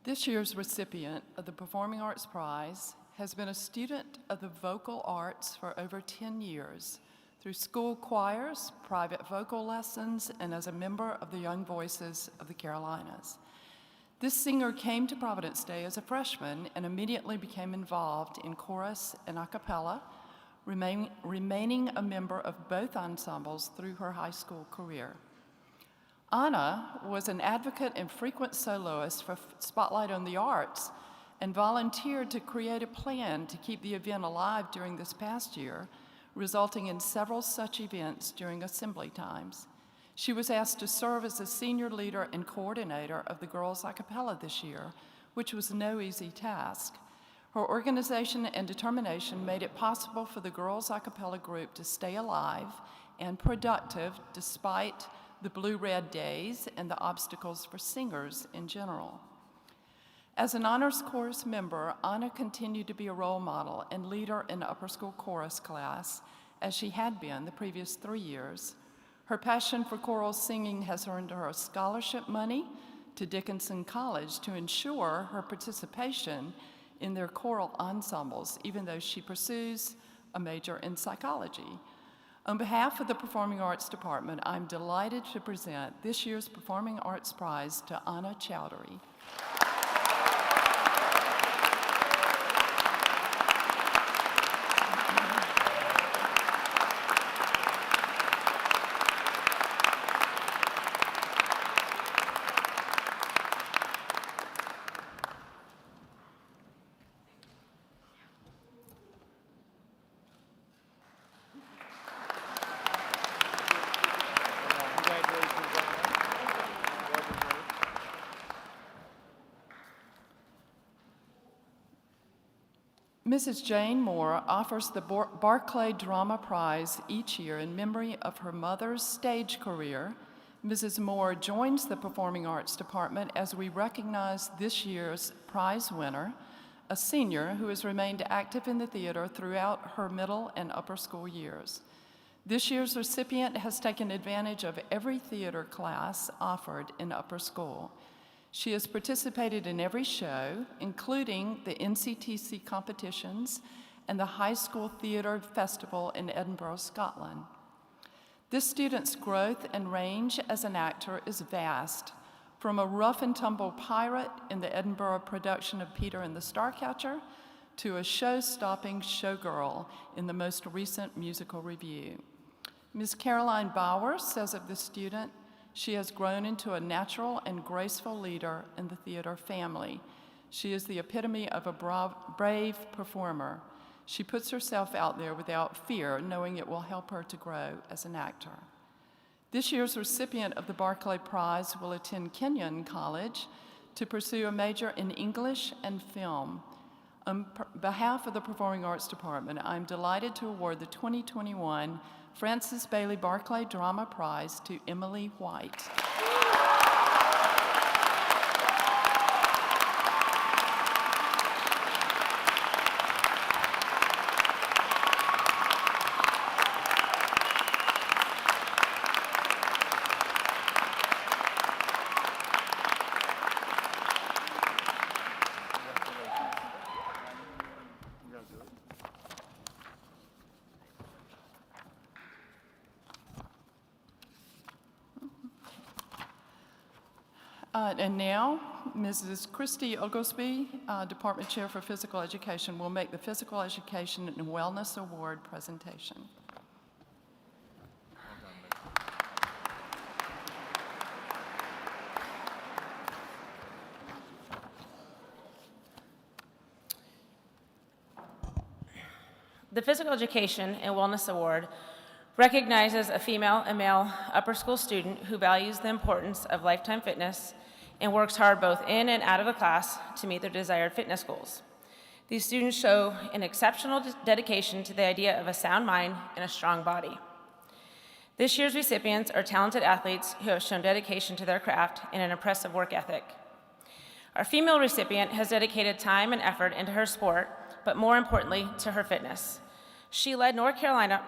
Speaker 16: This year's recipient of the Performing Arts Prize has been a student of the vocal arts for over 10 years through school choirs, private vocal lessons, and as a member of the Young Voices of the Carolinas. This singer came to Providence Day as a freshman and immediately became involved in chorus and a cappella, remaining a member of both ensembles through her high school career. Anna was an advocate and frequent soloist for Spotlight on the Arts and volunteered to create a plan to keep the event alive during this past year, resulting in several such events during assembly times. She was asked to serve as the senior leader and coordinator of the girls' a cappella this year, which was no easy task. Her organization and determination made it possible for the girls' a cappella group to stay alive and productive despite the blue-red days and the obstacles for singers in general. As an honors chorus member, Anna continued to be a role model and leader in the upper school chorus class, as she had been the previous 3 years. Her passion for choral singing has earned her scholarship money to Dickinson College to ensure her participation in their choral ensembles, even though she pursues a major in psychology. On behalf of the Performing Arts Department, I'm delighted to present this year's Performing Arts Prize to Anna Chowdhury. Mrs. Jane Moore offers the Barclay Drama Prize each year in memory of her mother's stage career. Mrs. Moore joins the Performing Arts Department as we recognize this year's prize winner, a senior who has remained active in the theater throughout her middle and upper school years. This year's recipient has taken advantage of every theater class offered in upper school. She has participated in every show, including the NCTC competitions and the High School Theatre Festival in Edinburgh, Scotland. This student's growth and range as an actor is vast, from a rough and tumble pirate in the Edinburgh production of Peter and the Starcatcher to a show-stopping showgirl in the most recent musical review. Ms. Caroline Bauer says of this student, she has grown into a natural and graceful leader in the theater family. She is the epitome of a brave performer. She puts herself out there without fear, knowing it will help her to grow as an actor. This year's recipient of the Barclay Prize will attend Kenyon College to pursue a major in English and film. On behalf of the Performing Arts Department, I'm delighted to award the 2021 Francis Bailey Barclay Drama Prize to Emily White. And now, Mrs. Christy Oglesby, Department Chair for Physical Education, will make the Physical Education and Wellness Award presentation.
Speaker 17: The Physical Education and Wellness Award recognizes a female and male upper school student who values the importance of lifetime fitness and works hard both in and out of the class to meet their desired fitness goals. These students show an exceptional dedication to the idea of a sound mind and a strong body. This year's recipients are talented athletes who have shown dedication to their craft and an impressive work ethic. Our female recipient has dedicated time and effort into her sport, but more importantly, to her fitness. She led North Carolina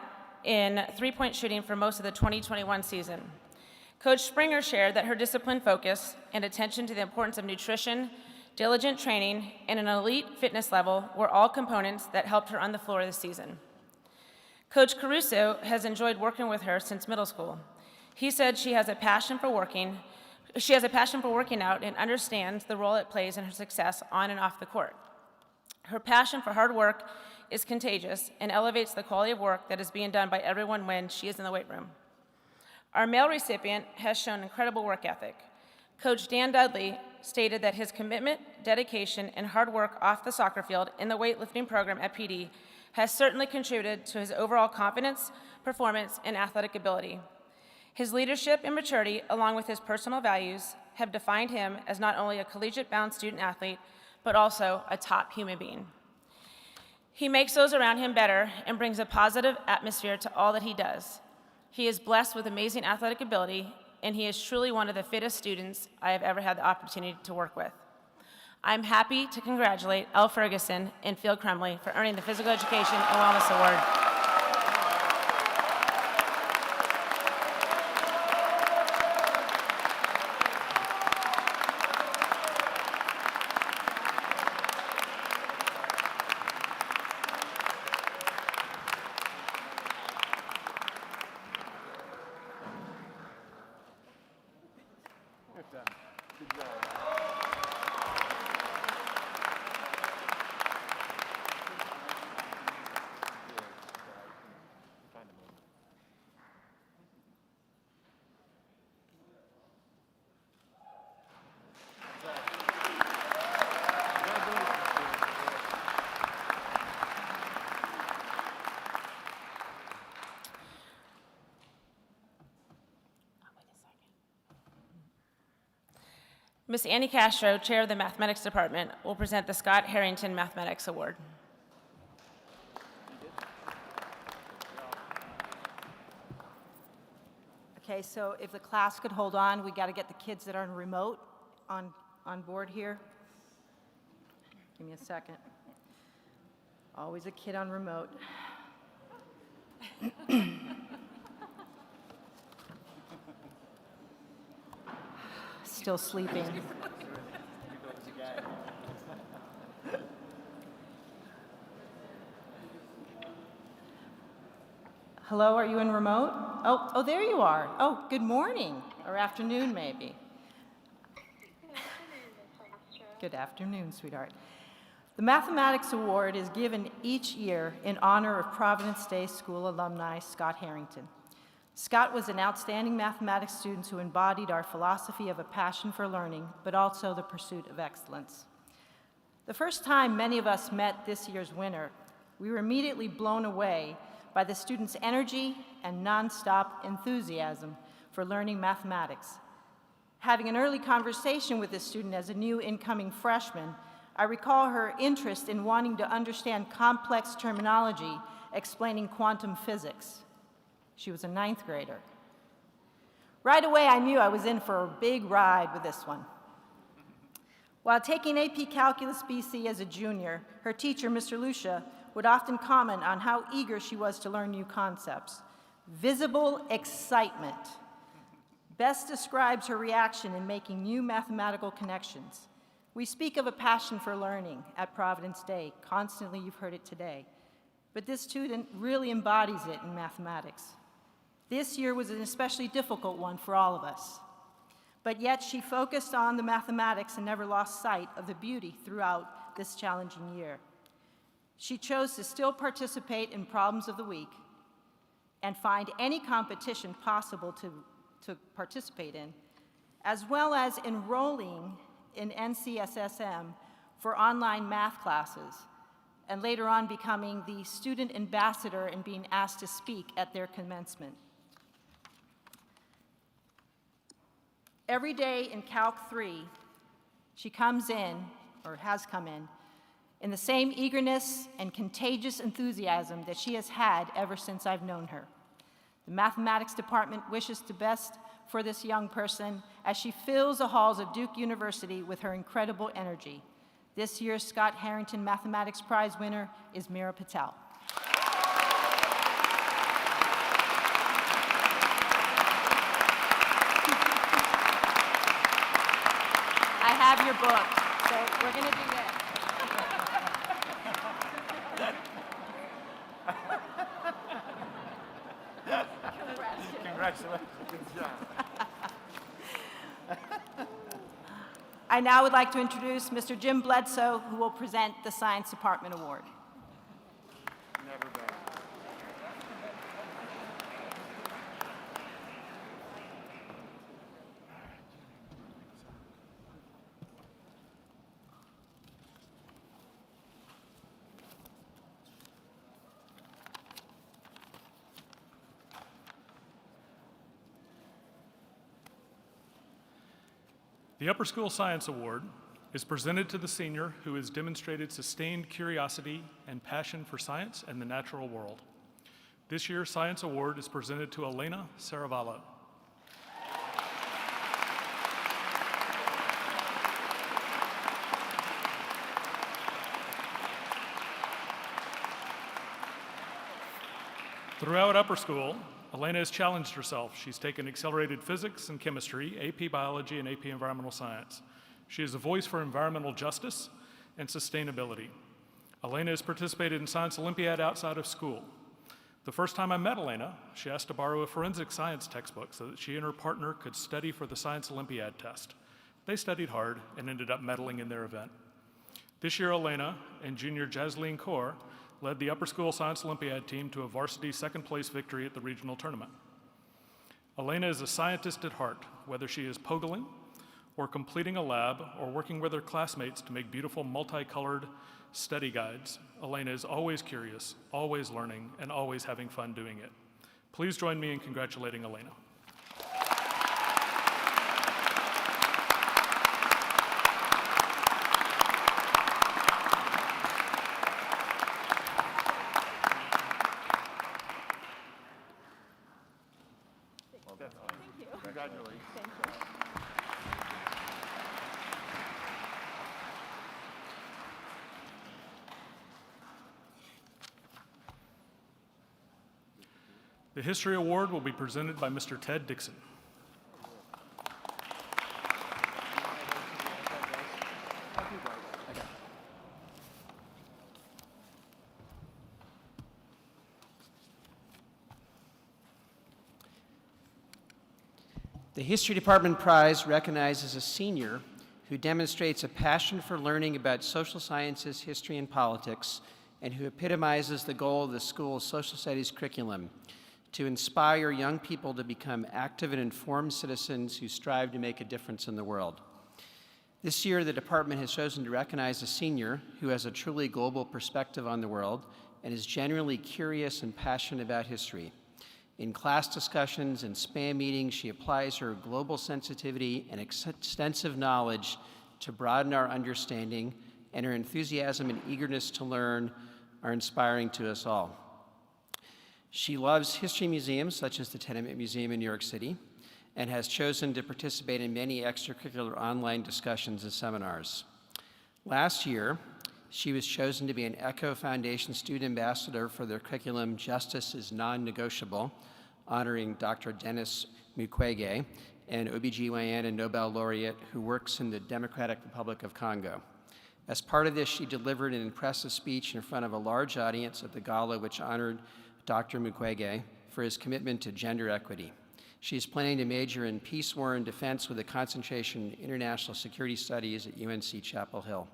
Speaker 17: in three-point shooting for most of the 2021 season. Coach Springer shared that her disciplined focus and attention to the importance of nutrition, diligent training, and an elite fitness level were all components that helped her on the floor this season. Coach Caruso has enjoyed working with her since middle school. He said she has a passion for working out and understands the role it plays in her success on and off the court. Her passion for hard work is contagious and elevates the quality of work that is being done by everyone when she is in the weight room. Our male recipient has shown incredible work ethic. Coach Dan Dudley stated that his commitment, dedication, and hard work off the soccer field in the weightlifting program at PD has certainly contributed to his overall confidence, performance, and athletic ability. His leadership and maturity, along with his personal values, have defined him as not only a collegiate-bound student athlete, but also a top human being. He makes those around him better and brings a positive atmosphere to all that he does. He is blessed with amazing athletic ability, and he is truly one of the fittest students I have ever had the opportunity to work with. I'm happy to congratulate Elle Ferguson and Phil Crumley for earning the Physical Education and Wellness Award. Ms. Annie Castro, Chair of the Mathematics Department, will present the Scott Harrington Mathematics Award.
Speaker 18: Okay, so if the class could hold on, we got to get the kids that are on remote on board here. Give me a second. Always a kid on remote. Still sleeping. Hello, are you in remote? Oh, there you are. Oh, good morning, or afternoon maybe. Good afternoon, sweetheart. The Mathematics Award is given each year in honor of Providence Day School alumni Scott Harrington. Scott was an outstanding mathematics student who embodied our philosophy of a passion for learning, but also the pursuit of excellence. The first time many of us met this year's winner, we were immediately blown away by the student's energy and nonstop enthusiasm for learning mathematics. Having an early conversation with this student as a new incoming freshman, I recall her interest in wanting to understand complex terminology explaining quantum physics. She was a 9th grader. Right away, I knew I was in for a big ride with this one. While taking AP Calculus BC as a junior, her teacher, Mr. Lucia, would often comment on how eager she was to learn new concepts. Visible excitement best describes her reaction in making new mathematical connections. We speak of a passion for learning at Providence Day. Constantly, you've heard it today. But this student really embodies it in mathematics. This year was an especially difficult one for all of us. But yet she focused on the mathematics and never lost sight of the beauty throughout this challenging year. She chose to still participate in Problems of the Week and find any competition possible to participate in, as well as enrolling in NCSSM for online math classes, and later on becoming the student ambassador and being asked to speak at their commencement. Every day in Calc 3, she comes in, or has come in the same eagerness and contagious enthusiasm that she has had ever since I've known her. The mathematics department wishes the best for this young person as she fills the halls of Duke University with her incredible energy. This year's Scott Harrington Mathematics Prize winner is Mira Patel. I have your book, so we're going to do this.
Speaker 1: Congratulations. Good job.
Speaker 18: I now would like to introduce Mr. Jim Bledsoe, who will present the Science Department Award.
Speaker 1: Never bad.
Speaker 19: The Upper School Science Award is presented to the senior who has demonstrated sustained curiosity and passion for science and the natural world. This year's Science Award is presented to Elena Saravallo. Throughout upper school, Elena has challenged herself. She's taken accelerated physics and chemistry, AP biology, and AP environmental science. She is a voice for environmental justice and sustainability. Elena has participated in Science Olympiad outside of school. The first time I met Elena, she asked to borrow a forensic science textbook so that she and her partner could study for the Science Olympiad test. They studied hard and ended up medaling in their event. This year, Elena and junior Jasleen Kaur led the Upper School Science Olympiad team to a varsity second-place victory at the regional tournament. Elena is a scientist at heart, whether she is pogoling or completing a lab or working with her classmates to make beautiful multicolored study guides. Elena is always curious, always learning, and always having fun doing it. Please join me in congratulating Elena.
Speaker 1: Congratulations.
Speaker 3: Thank you.
Speaker 19: The History Award will be presented by Mr. Ted Dixon.
Speaker 20: The History Department Prize recognizes a senior who demonstrates a passion for learning about social sciences, history, and politics, and who epitomizes the goal of the school's social studies curriculum: to inspire young people to become active and informed citizens who strive to make a difference in the world. This year, the department has chosen to recognize a senior who has a truly global perspective on the world and is genuinely curious and passionate about history. In class discussions and SPAM meetings, she applies her global sensitivity and extensive knowledge to broaden our understanding, and her enthusiasm and eagerness to learn are inspiring to us all. She loves history museums, such as the Tenement Museum in New York City, and has chosen to participate in many extracurricular online discussions and seminars. Last year, she was chosen to be an ECHO Foundation student ambassador for their curriculum, Justice is Non-Negotiable, honoring Dr. Denis Mukwege, an OBGYN and Nobel laureate who works in the Democratic Republic of Congo. As part of this, she delivered an impressive speech in front of a large audience at the gala, which honored Dr. Mukwege for his commitment to gender equity. She is planning to major in peace, war, and defense with a concentration in international security studies at UNC Chapel Hill.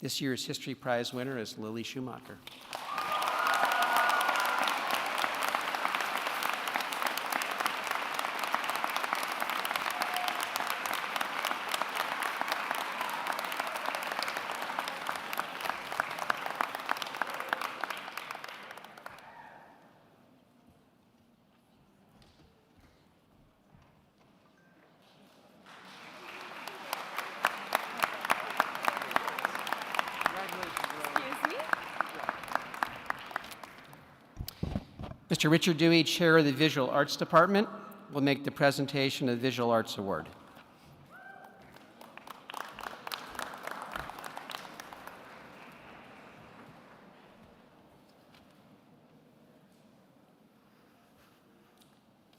Speaker 20: This year's History Prize winner is Lily Schumacher. Mr. Richard Dewey, Chair of the Visual Arts Department, will make the presentation of the Visual Arts Award.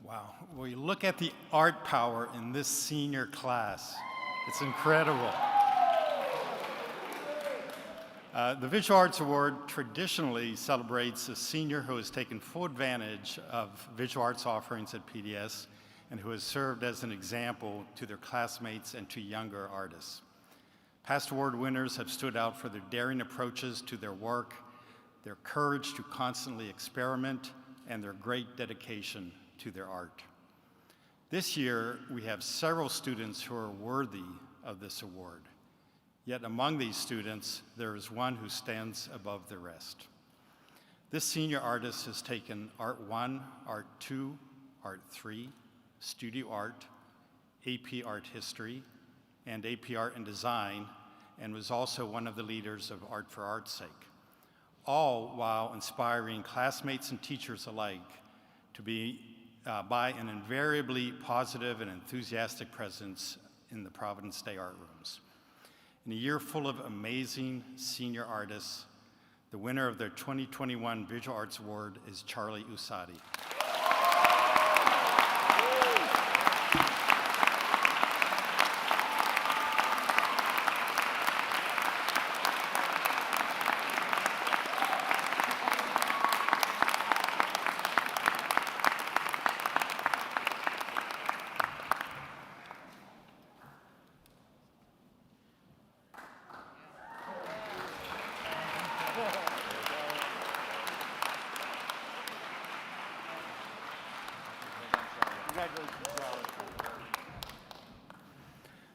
Speaker 21: Wow, we look at the art power in this senior class. It's incredible. The Visual Arts Award traditionally celebrates a senior who has taken full advantage of visual arts offerings at PDS and who has served as an example to their classmates and to younger artists. Past award winners have stood out for their daring approaches to their work, their courage to constantly experiment, and their great dedication to their art. This year, we have several students who are worthy of this award. Yet among these students, there is one who stands above the rest. This senior artist has taken Art 1, Art 2, Art 3, Studio Art, AP Art History, and AP Art and Design, and was also one of the leaders of Art for Art's sake, all while inspiring classmates and teachers alike to be by an invariably positive and enthusiastic presence in the Providence Day art rooms. In a year full of amazing senior artists, the winner of their 2021 Visual Arts Award is Charlie Usadi.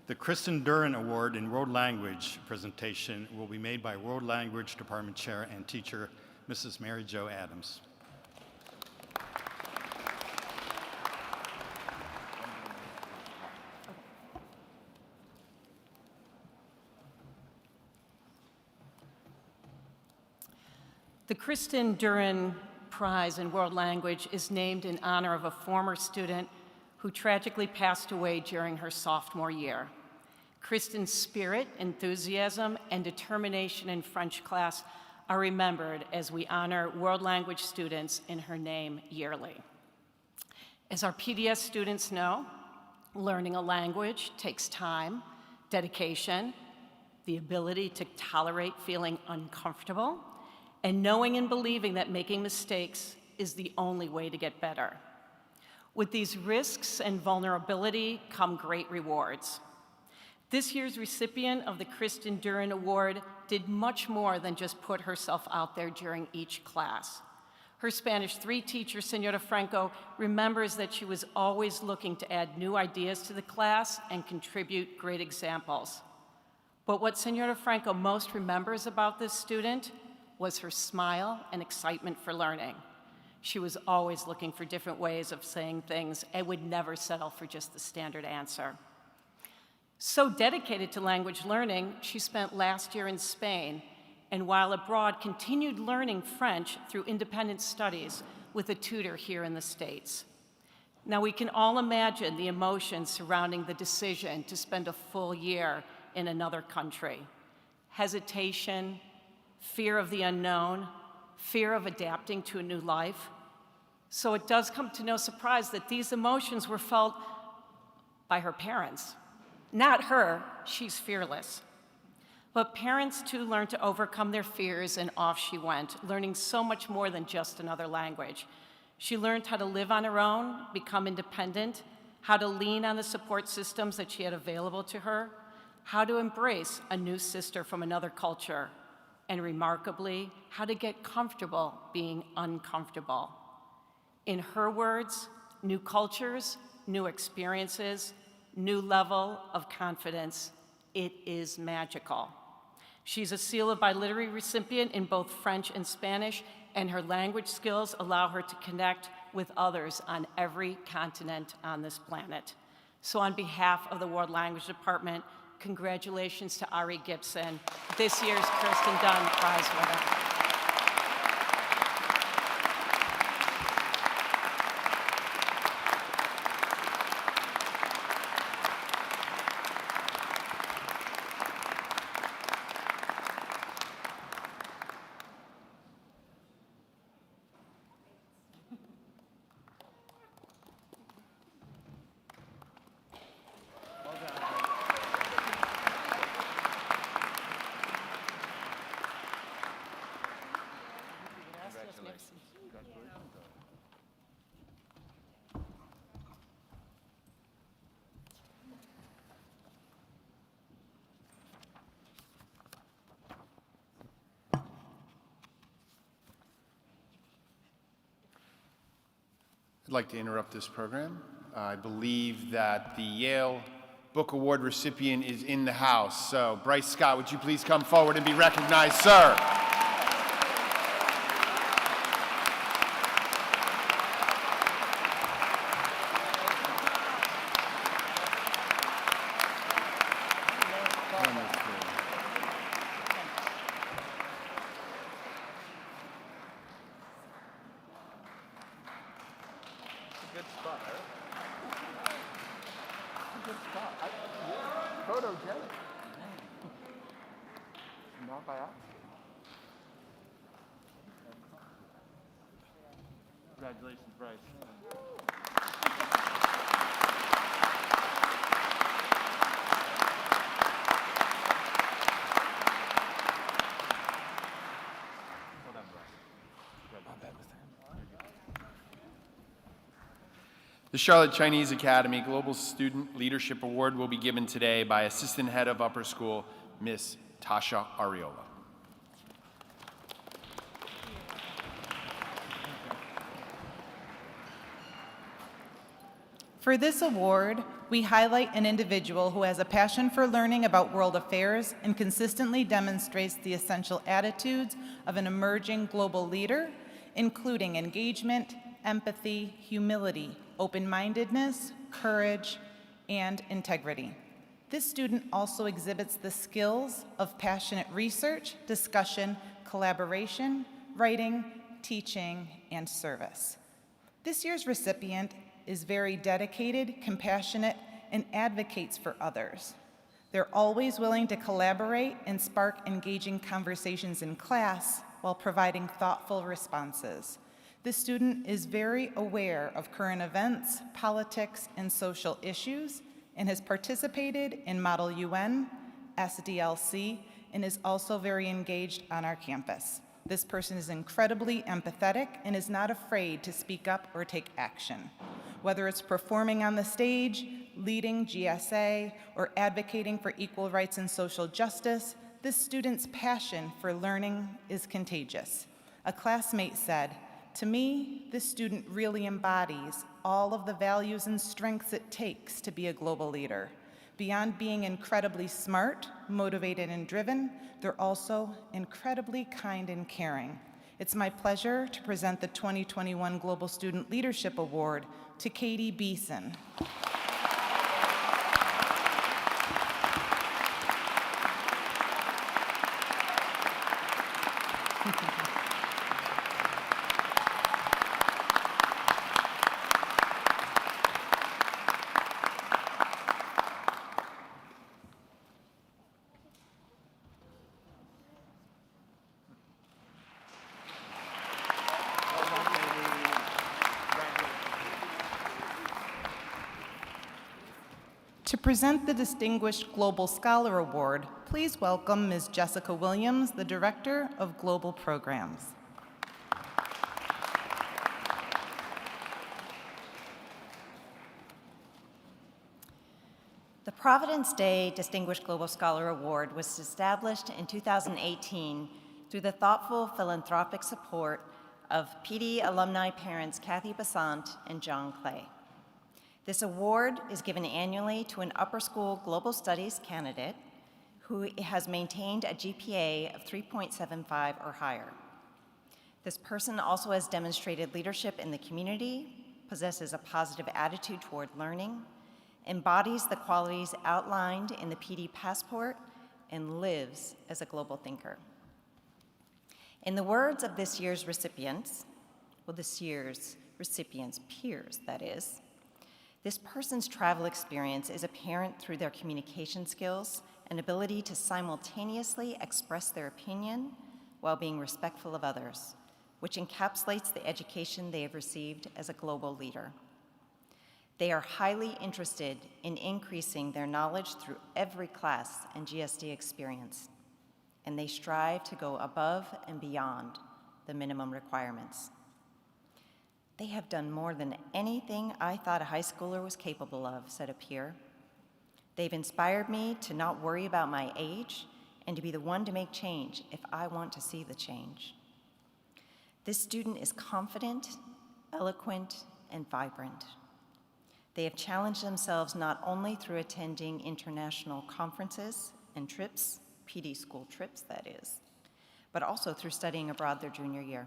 Speaker 21: The Kristen Duran Award in World Language presentation will be made by World Language Department Chair and Teacher, Mrs. Mary Jo Adams.
Speaker 18: The Kristen Duran Prize in World Language is named in honor of a former student who tragically passed away during her sophomore year. Kristen's spirit, enthusiasm, and determination in French class are remembered as we honor world language students in her name yearly. As our PDS students know, learning a language takes time, dedication, the ability to tolerate feeling uncomfortable, and knowing and believing that making mistakes is the only way to get better. With these risks and vulnerability come great rewards. This year's recipient of the Kristen Duran Award did much more than just put herself out there during each class. Her Spanish 3 teacher, Senora Franco, remembers that she was always looking to add new ideas to the class and contribute great examples. But what Senora Franco most remembers about this student was her smile and excitement for learning. She was always looking for different ways of saying things and would never settle for just the standard answer. So dedicated to language learning, she spent last year in Spain, and while abroad, continued learning French through independent studies with a tutor here in the States. Now, we can all imagine the emotions surrounding the decision to spend a full year in another country. Hesitation, fear of the unknown, fear of adapting to a new life. So it does come to no surprise that these emotions were felt by her parents. Not her, she's fearless. But parents too learned to overcome their fears, and off she went, learning so much more than just another language. She learned how to live on her own, become independent, how to lean on the support systems that she had available to her, how to embrace a new sister from another culture, and remarkably, how to get comfortable being uncomfortable. In her words, new cultures, new experiences, new level of confidence. It is magical. She's a Seal of Biliterary recipient in both French and Spanish, and her language skills allow her to connect with others on every continent on this planet. So on behalf of the World Language Department, congratulations to Ari Gibson, this year's Kristen Dunn Prize winner.
Speaker 6: like to interrupt this program. I believe that the Yale Book Award recipient is in the house. So, Bryce Scott, would you please come forward and be recognized, sir?
Speaker 1: Good spot, right? Good spot. Photogenic. Not by accident. Congratulations, Bryce. Well done, Bryce.
Speaker 6: The Charlotte Chinese Academy Global Student Leadership Award will be given today by Assistant Head of Upper School, Miss Tasha Ariola.
Speaker 2: For this award, we highlight an individual who has a passion for learning about world affairs and consistently demonstrates the essential attitudes of an emerging global leader, including engagement, empathy, humility, open-mindedness, courage, and integrity. This student also exhibits the skills of passionate research, discussion, collaboration, writing, teaching, and service. This year's recipient is very dedicated, compassionate, and advocates for others. They're always willing to collaborate and spark engaging conversations in class while providing thoughtful responses. This student is very aware of current events, politics, and social issues, and has participated in Model UN, SDLC, and is also very engaged on our campus. This person is incredibly empathetic and is not afraid to speak up or take action. Whether it's performing on the stage, leading GSA, or advocating for equal rights and social justice, this student's passion for learning is contagious. A classmate said, "To me, this student really embodies all of the values and strengths it takes to be a global leader. Beyond being incredibly smart, motivated, and driven, they're also incredibly kind and caring." It's my pleasure to present the 2021 Global Student Leadership Award to Katie Beeson. To present the Distinguished Global Scholar Award, please welcome Ms. Jessica Williams, the Director of Global Programs.
Speaker 22: The Providence Day Distinguished Global Scholar Award was established in 2018 through the thoughtful philanthropic support of PD alumni parents Kathy Besant and John Clay. This award is given annually to an upper school global studies candidate who has maintained a GPA of 3.75 or higher. This person also has demonstrated leadership in the community, possesses a positive attitude toward learning, embodies the qualities outlined in the PD Passport, and lives as a global thinker. In the words of this year's recipients, peers, that is, this person's travel experience is apparent through their communication skills and ability to simultaneously express their opinion while being respectful of others, which encapsulates the education they have received as a global leader. They are highly interested in increasing their knowledge through every class and GSD experience, and they strive to go above and beyond the minimum requirements. They have done more than anything I thought a high schooler was capable of, said a peer. They've inspired me to not worry about my age and to be the one to make change if I want to see the change. This student is confident, eloquent, and vibrant. They have challenged themselves not only through attending international conferences and trips, PD school trips that is, but also through studying abroad their junior year.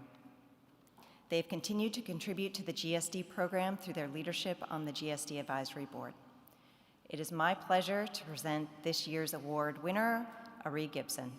Speaker 22: They have continued to contribute to the GSD program through their leadership on the GSD Advisory Board. It is my pleasure to present this year's award winner, Ari Gibson.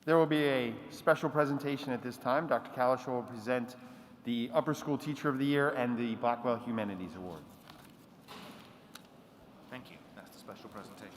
Speaker 6: There will be a special presentation at this time. Dr. Kalischer will present the Upper School Teacher of the Year and the Blackwell Humanities Award.
Speaker 5: Thank you. That's the special presentation.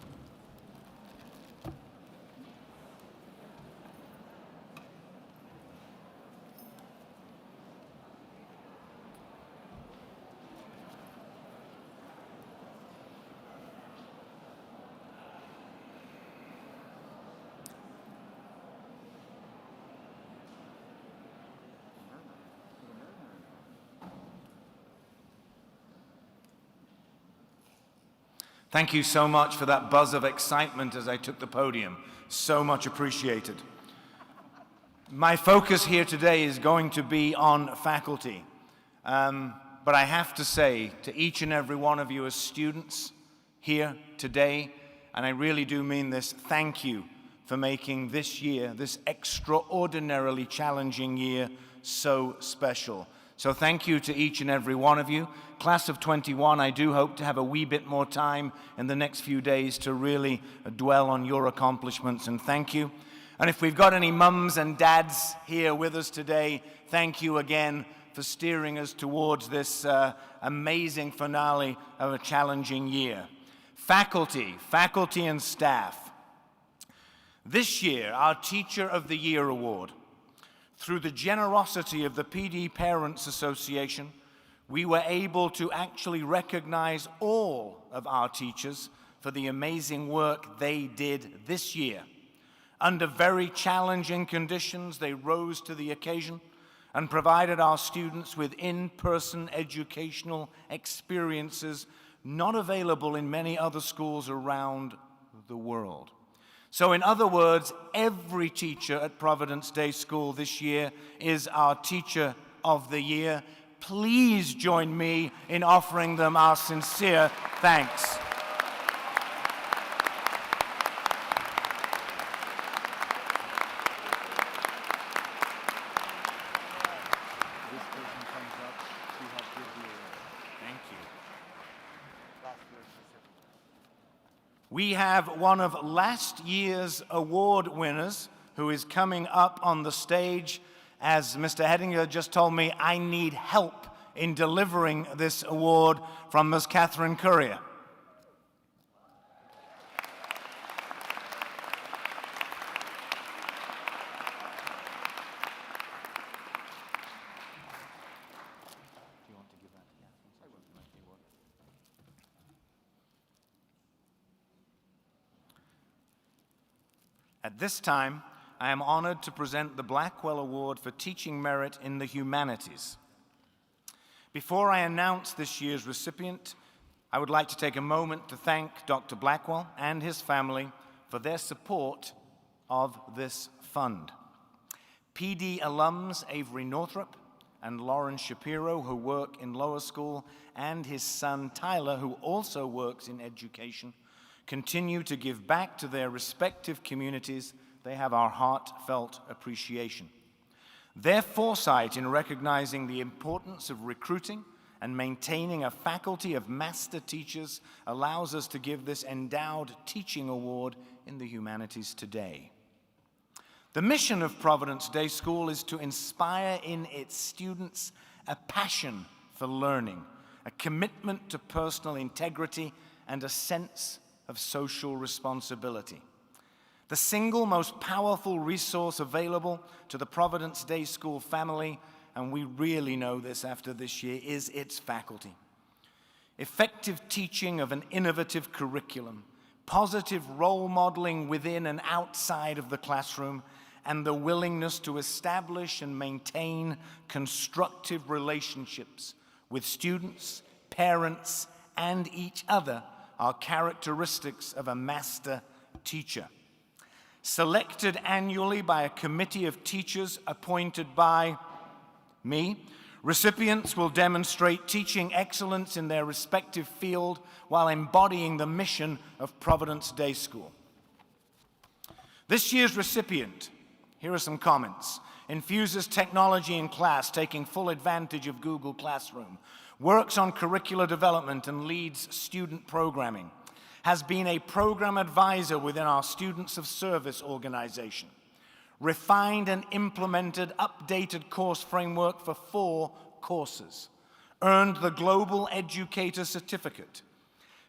Speaker 5: Thank you so much for that buzz of excitement as I took the podium. So much appreciated. My focus here today is going to be on faculty. But I have to say to each and every one of you as students here today, and I really do mean this, thank you for making this year, this extraordinarily challenging year, so special. So thank you to each and every one of you. Class of 21, I do hope to have a wee bit more time in the next few days to really dwell on your accomplishments, and thank you. And if we've got any mums and dads here with us today, thank you again for steering us towards this amazing finale of a challenging year. Faculty and staff. This year, our Teacher of the Year Award, through the generosity of the PD Parents Association, we were able to actually recognize all of our teachers for the amazing work they did this year. Under very challenging conditions, they rose to the occasion and provided our students with in-person educational experiences not available in many other schools around the world. So in other words, every teacher at Providence Day School this year is our Teacher of the Year. Please join me in offering them our sincere thanks. We have one of last year's award winners who is coming up on the stage. As Mr. Hedinger just told me, I need help in delivering this award from Ms. Catherine Courier. At this time, I am honored to present the Blackwell Award for Teaching Merit in the Humanities. Before I announce this year's recipient, I would like to take a moment to thank Dr. Blackwell and his family for their support of this fund. PD alums Avery Northrup and Lauren Shapiro, who work in lower school, and his son Tyler, who also works in education, continue to give back to their respective communities. They have our heartfelt appreciation. Their foresight in recognizing the importance of recruiting and maintaining a faculty of master teachers allows us to give this endowed teaching award in the humanities today. The mission of Providence Day School is to inspire in its students a passion for learning, a commitment to personal integrity, and a sense of social responsibility. The single most powerful resource available to the Providence Day School family, and we really know this after this year, is its faculty. Effective teaching of an innovative curriculum, positive role modeling within and outside of the classroom, and the willingness to establish and maintain constructive relationships with students, parents, and each other are characteristics of a master teacher. Selected annually by a committee of teachers appointed by me, recipients will demonstrate teaching excellence in their respective field while embodying the mission of Providence Day School. This year's recipient, here are some comments, infuses technology in class, taking full advantage of Google Classroom, works on curricular development and leads student programming, has been a program advisor within our Students of Service organization, refined and implemented updated course framework for 4 courses, earned the Global Educator Certificate,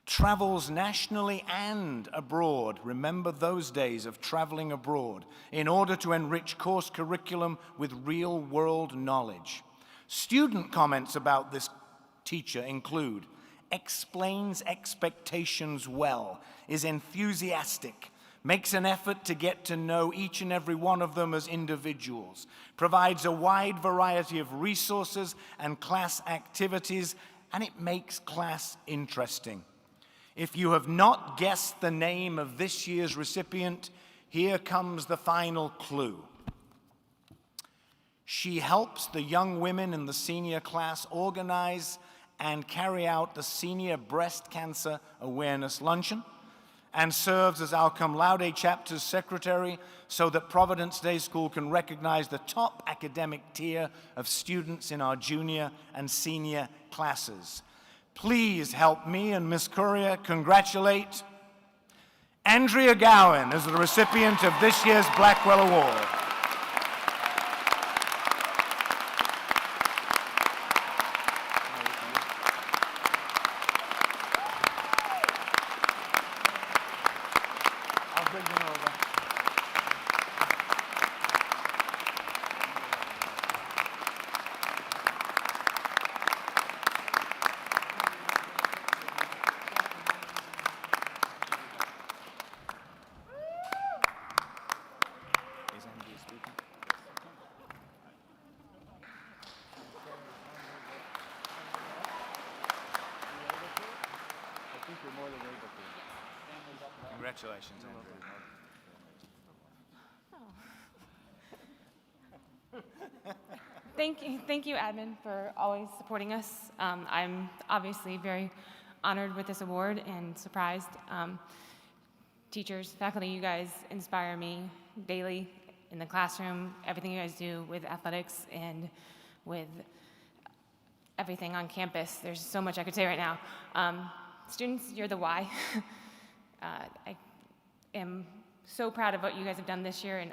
Speaker 5: travels nationally and abroad, remember those days of traveling abroad, in order to enrich course curriculum with real-world knowledge. Student comments about this teacher include: explains expectations well, is enthusiastic, makes an effort to get to know each and every one of them as individuals, provides a wide variety of resources and class activities, and it makes class interesting. If you have not guessed the name of this year's recipient, here comes the final clue. She helps the young women in the senior class organize and carry out the Senior Breast Cancer Awareness Luncheon, and serves as our Cum Laude Chapter's secretary so that Providence Day School can recognize the top academic tier of students in our junior and senior classes. Please help me and Ms. Courier congratulate Andrea Gowan as the recipient of this year's Blackwell Award. Congratulations, Andrea.
Speaker 17: Thank you, admin, for always supporting us. I'm obviously very honored with this award and surprised. Teachers, faculty, you guys inspire me daily in the classroom, everything you guys do with athletics and with everything on campus. There's so much I could say right now. Students, you're the why. I am so proud of what you guys have done this year and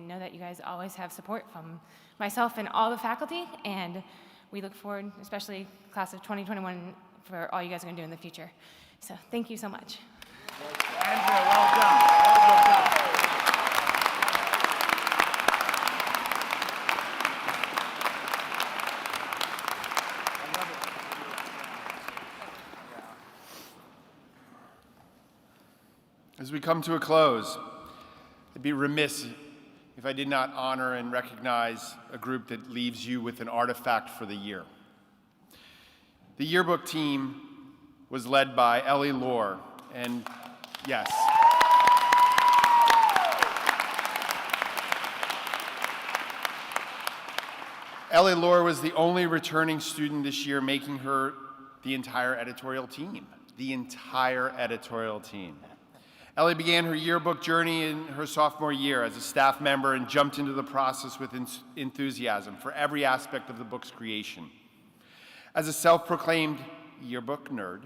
Speaker 17: know that you guys always have support from myself and all the faculty, and we look forward, especially class of 2021, for all you guys are going to do in the future. So thank you so much.
Speaker 5: Andrea, well done. Well done.
Speaker 6: As we come to a close, I'd be remiss if I did not honor and recognize a group that leaves you with an artifact for the year. The yearbook team was led by Ellie Lohr, and yes. Ellie Lohr was the only returning student this year, making her the entire editorial team. The entire editorial team. Ellie began her yearbook journey in her sophomore year as a staff member and jumped into the process with enthusiasm for every aspect of the book's creation. As a self-proclaimed yearbook nerd,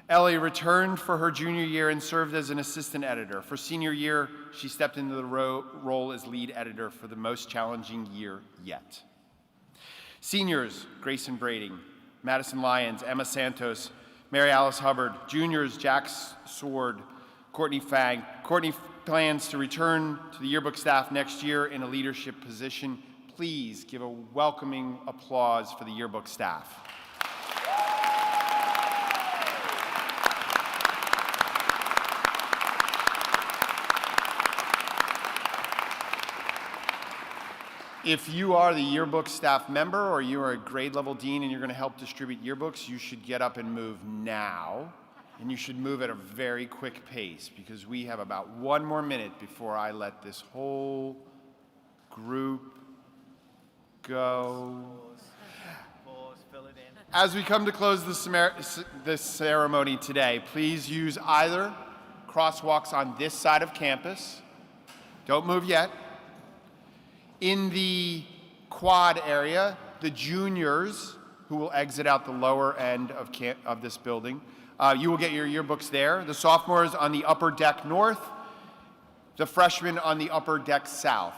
Speaker 6: Ellie returned for her junior year and served as an assistant editor. For senior year, she stepped into the role as lead editor for the most challenging year yet. Seniors, Grayson Brading, Madison Lyons, Emma Santos, Mary Alice Hubbard. Juniors, Jack Sword, Courtney Fang. Courtney plans to return to the yearbook staff next year in a leadership position. Please give a welcoming applause for the yearbook staff. If you are the yearbook staff member or you are a grade level dean and you're going to help distribute yearbooks, you should get up and move now. And you should move at a very quick pace because we have about 1 more minute before I let this whole group go. As we come to close this ceremony today, please use either crosswalks on this side of campus. Don't move yet. In the quad area, the juniors who will exit out the lower end of this building, you will get your yearbooks there. The sophomores on the upper deck north, the freshmen on the upper deck south.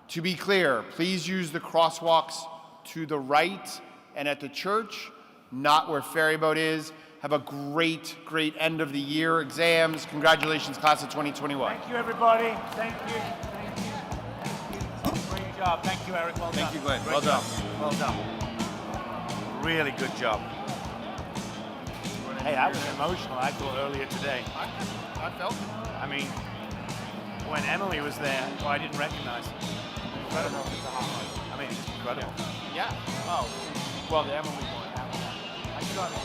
Speaker 6: To be clear, please use the crosswalks to the right and at the church, not where Ferryboat is. Have a great, great end of the year exams. Congratulations, class of 2021.
Speaker 4: Thank you, everybody. Thank you. Great job. Thank you, Eric. Well done.
Speaker 5: Thank you, Glenn.
Speaker 4: Great
Speaker 5: Well done.
Speaker 4: job. Well done. Really good job. Hey, that was emotional, I thought, earlier today.
Speaker 6: I felt it.
Speaker 4: I mean, when Emily was there, I didn't recognize her. Incredible. I mean, it's just incredible.
Speaker 6: Yeah.
Speaker 4: Oh, well, the Emily one. I got it.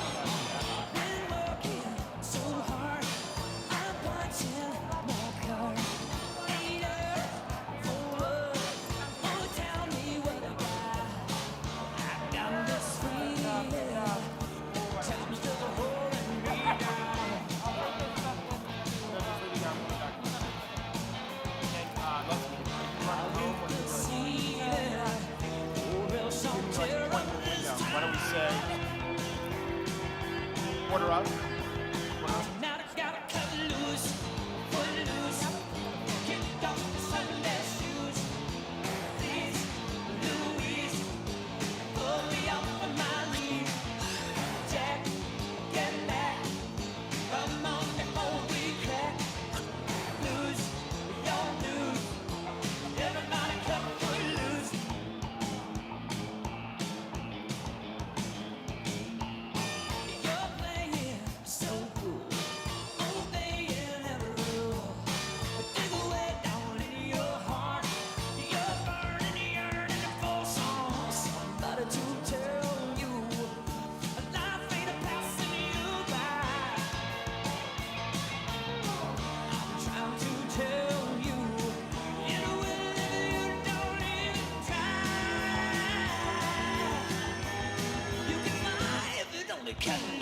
Speaker 4: Why don't we say, order up?
Speaker 7: Can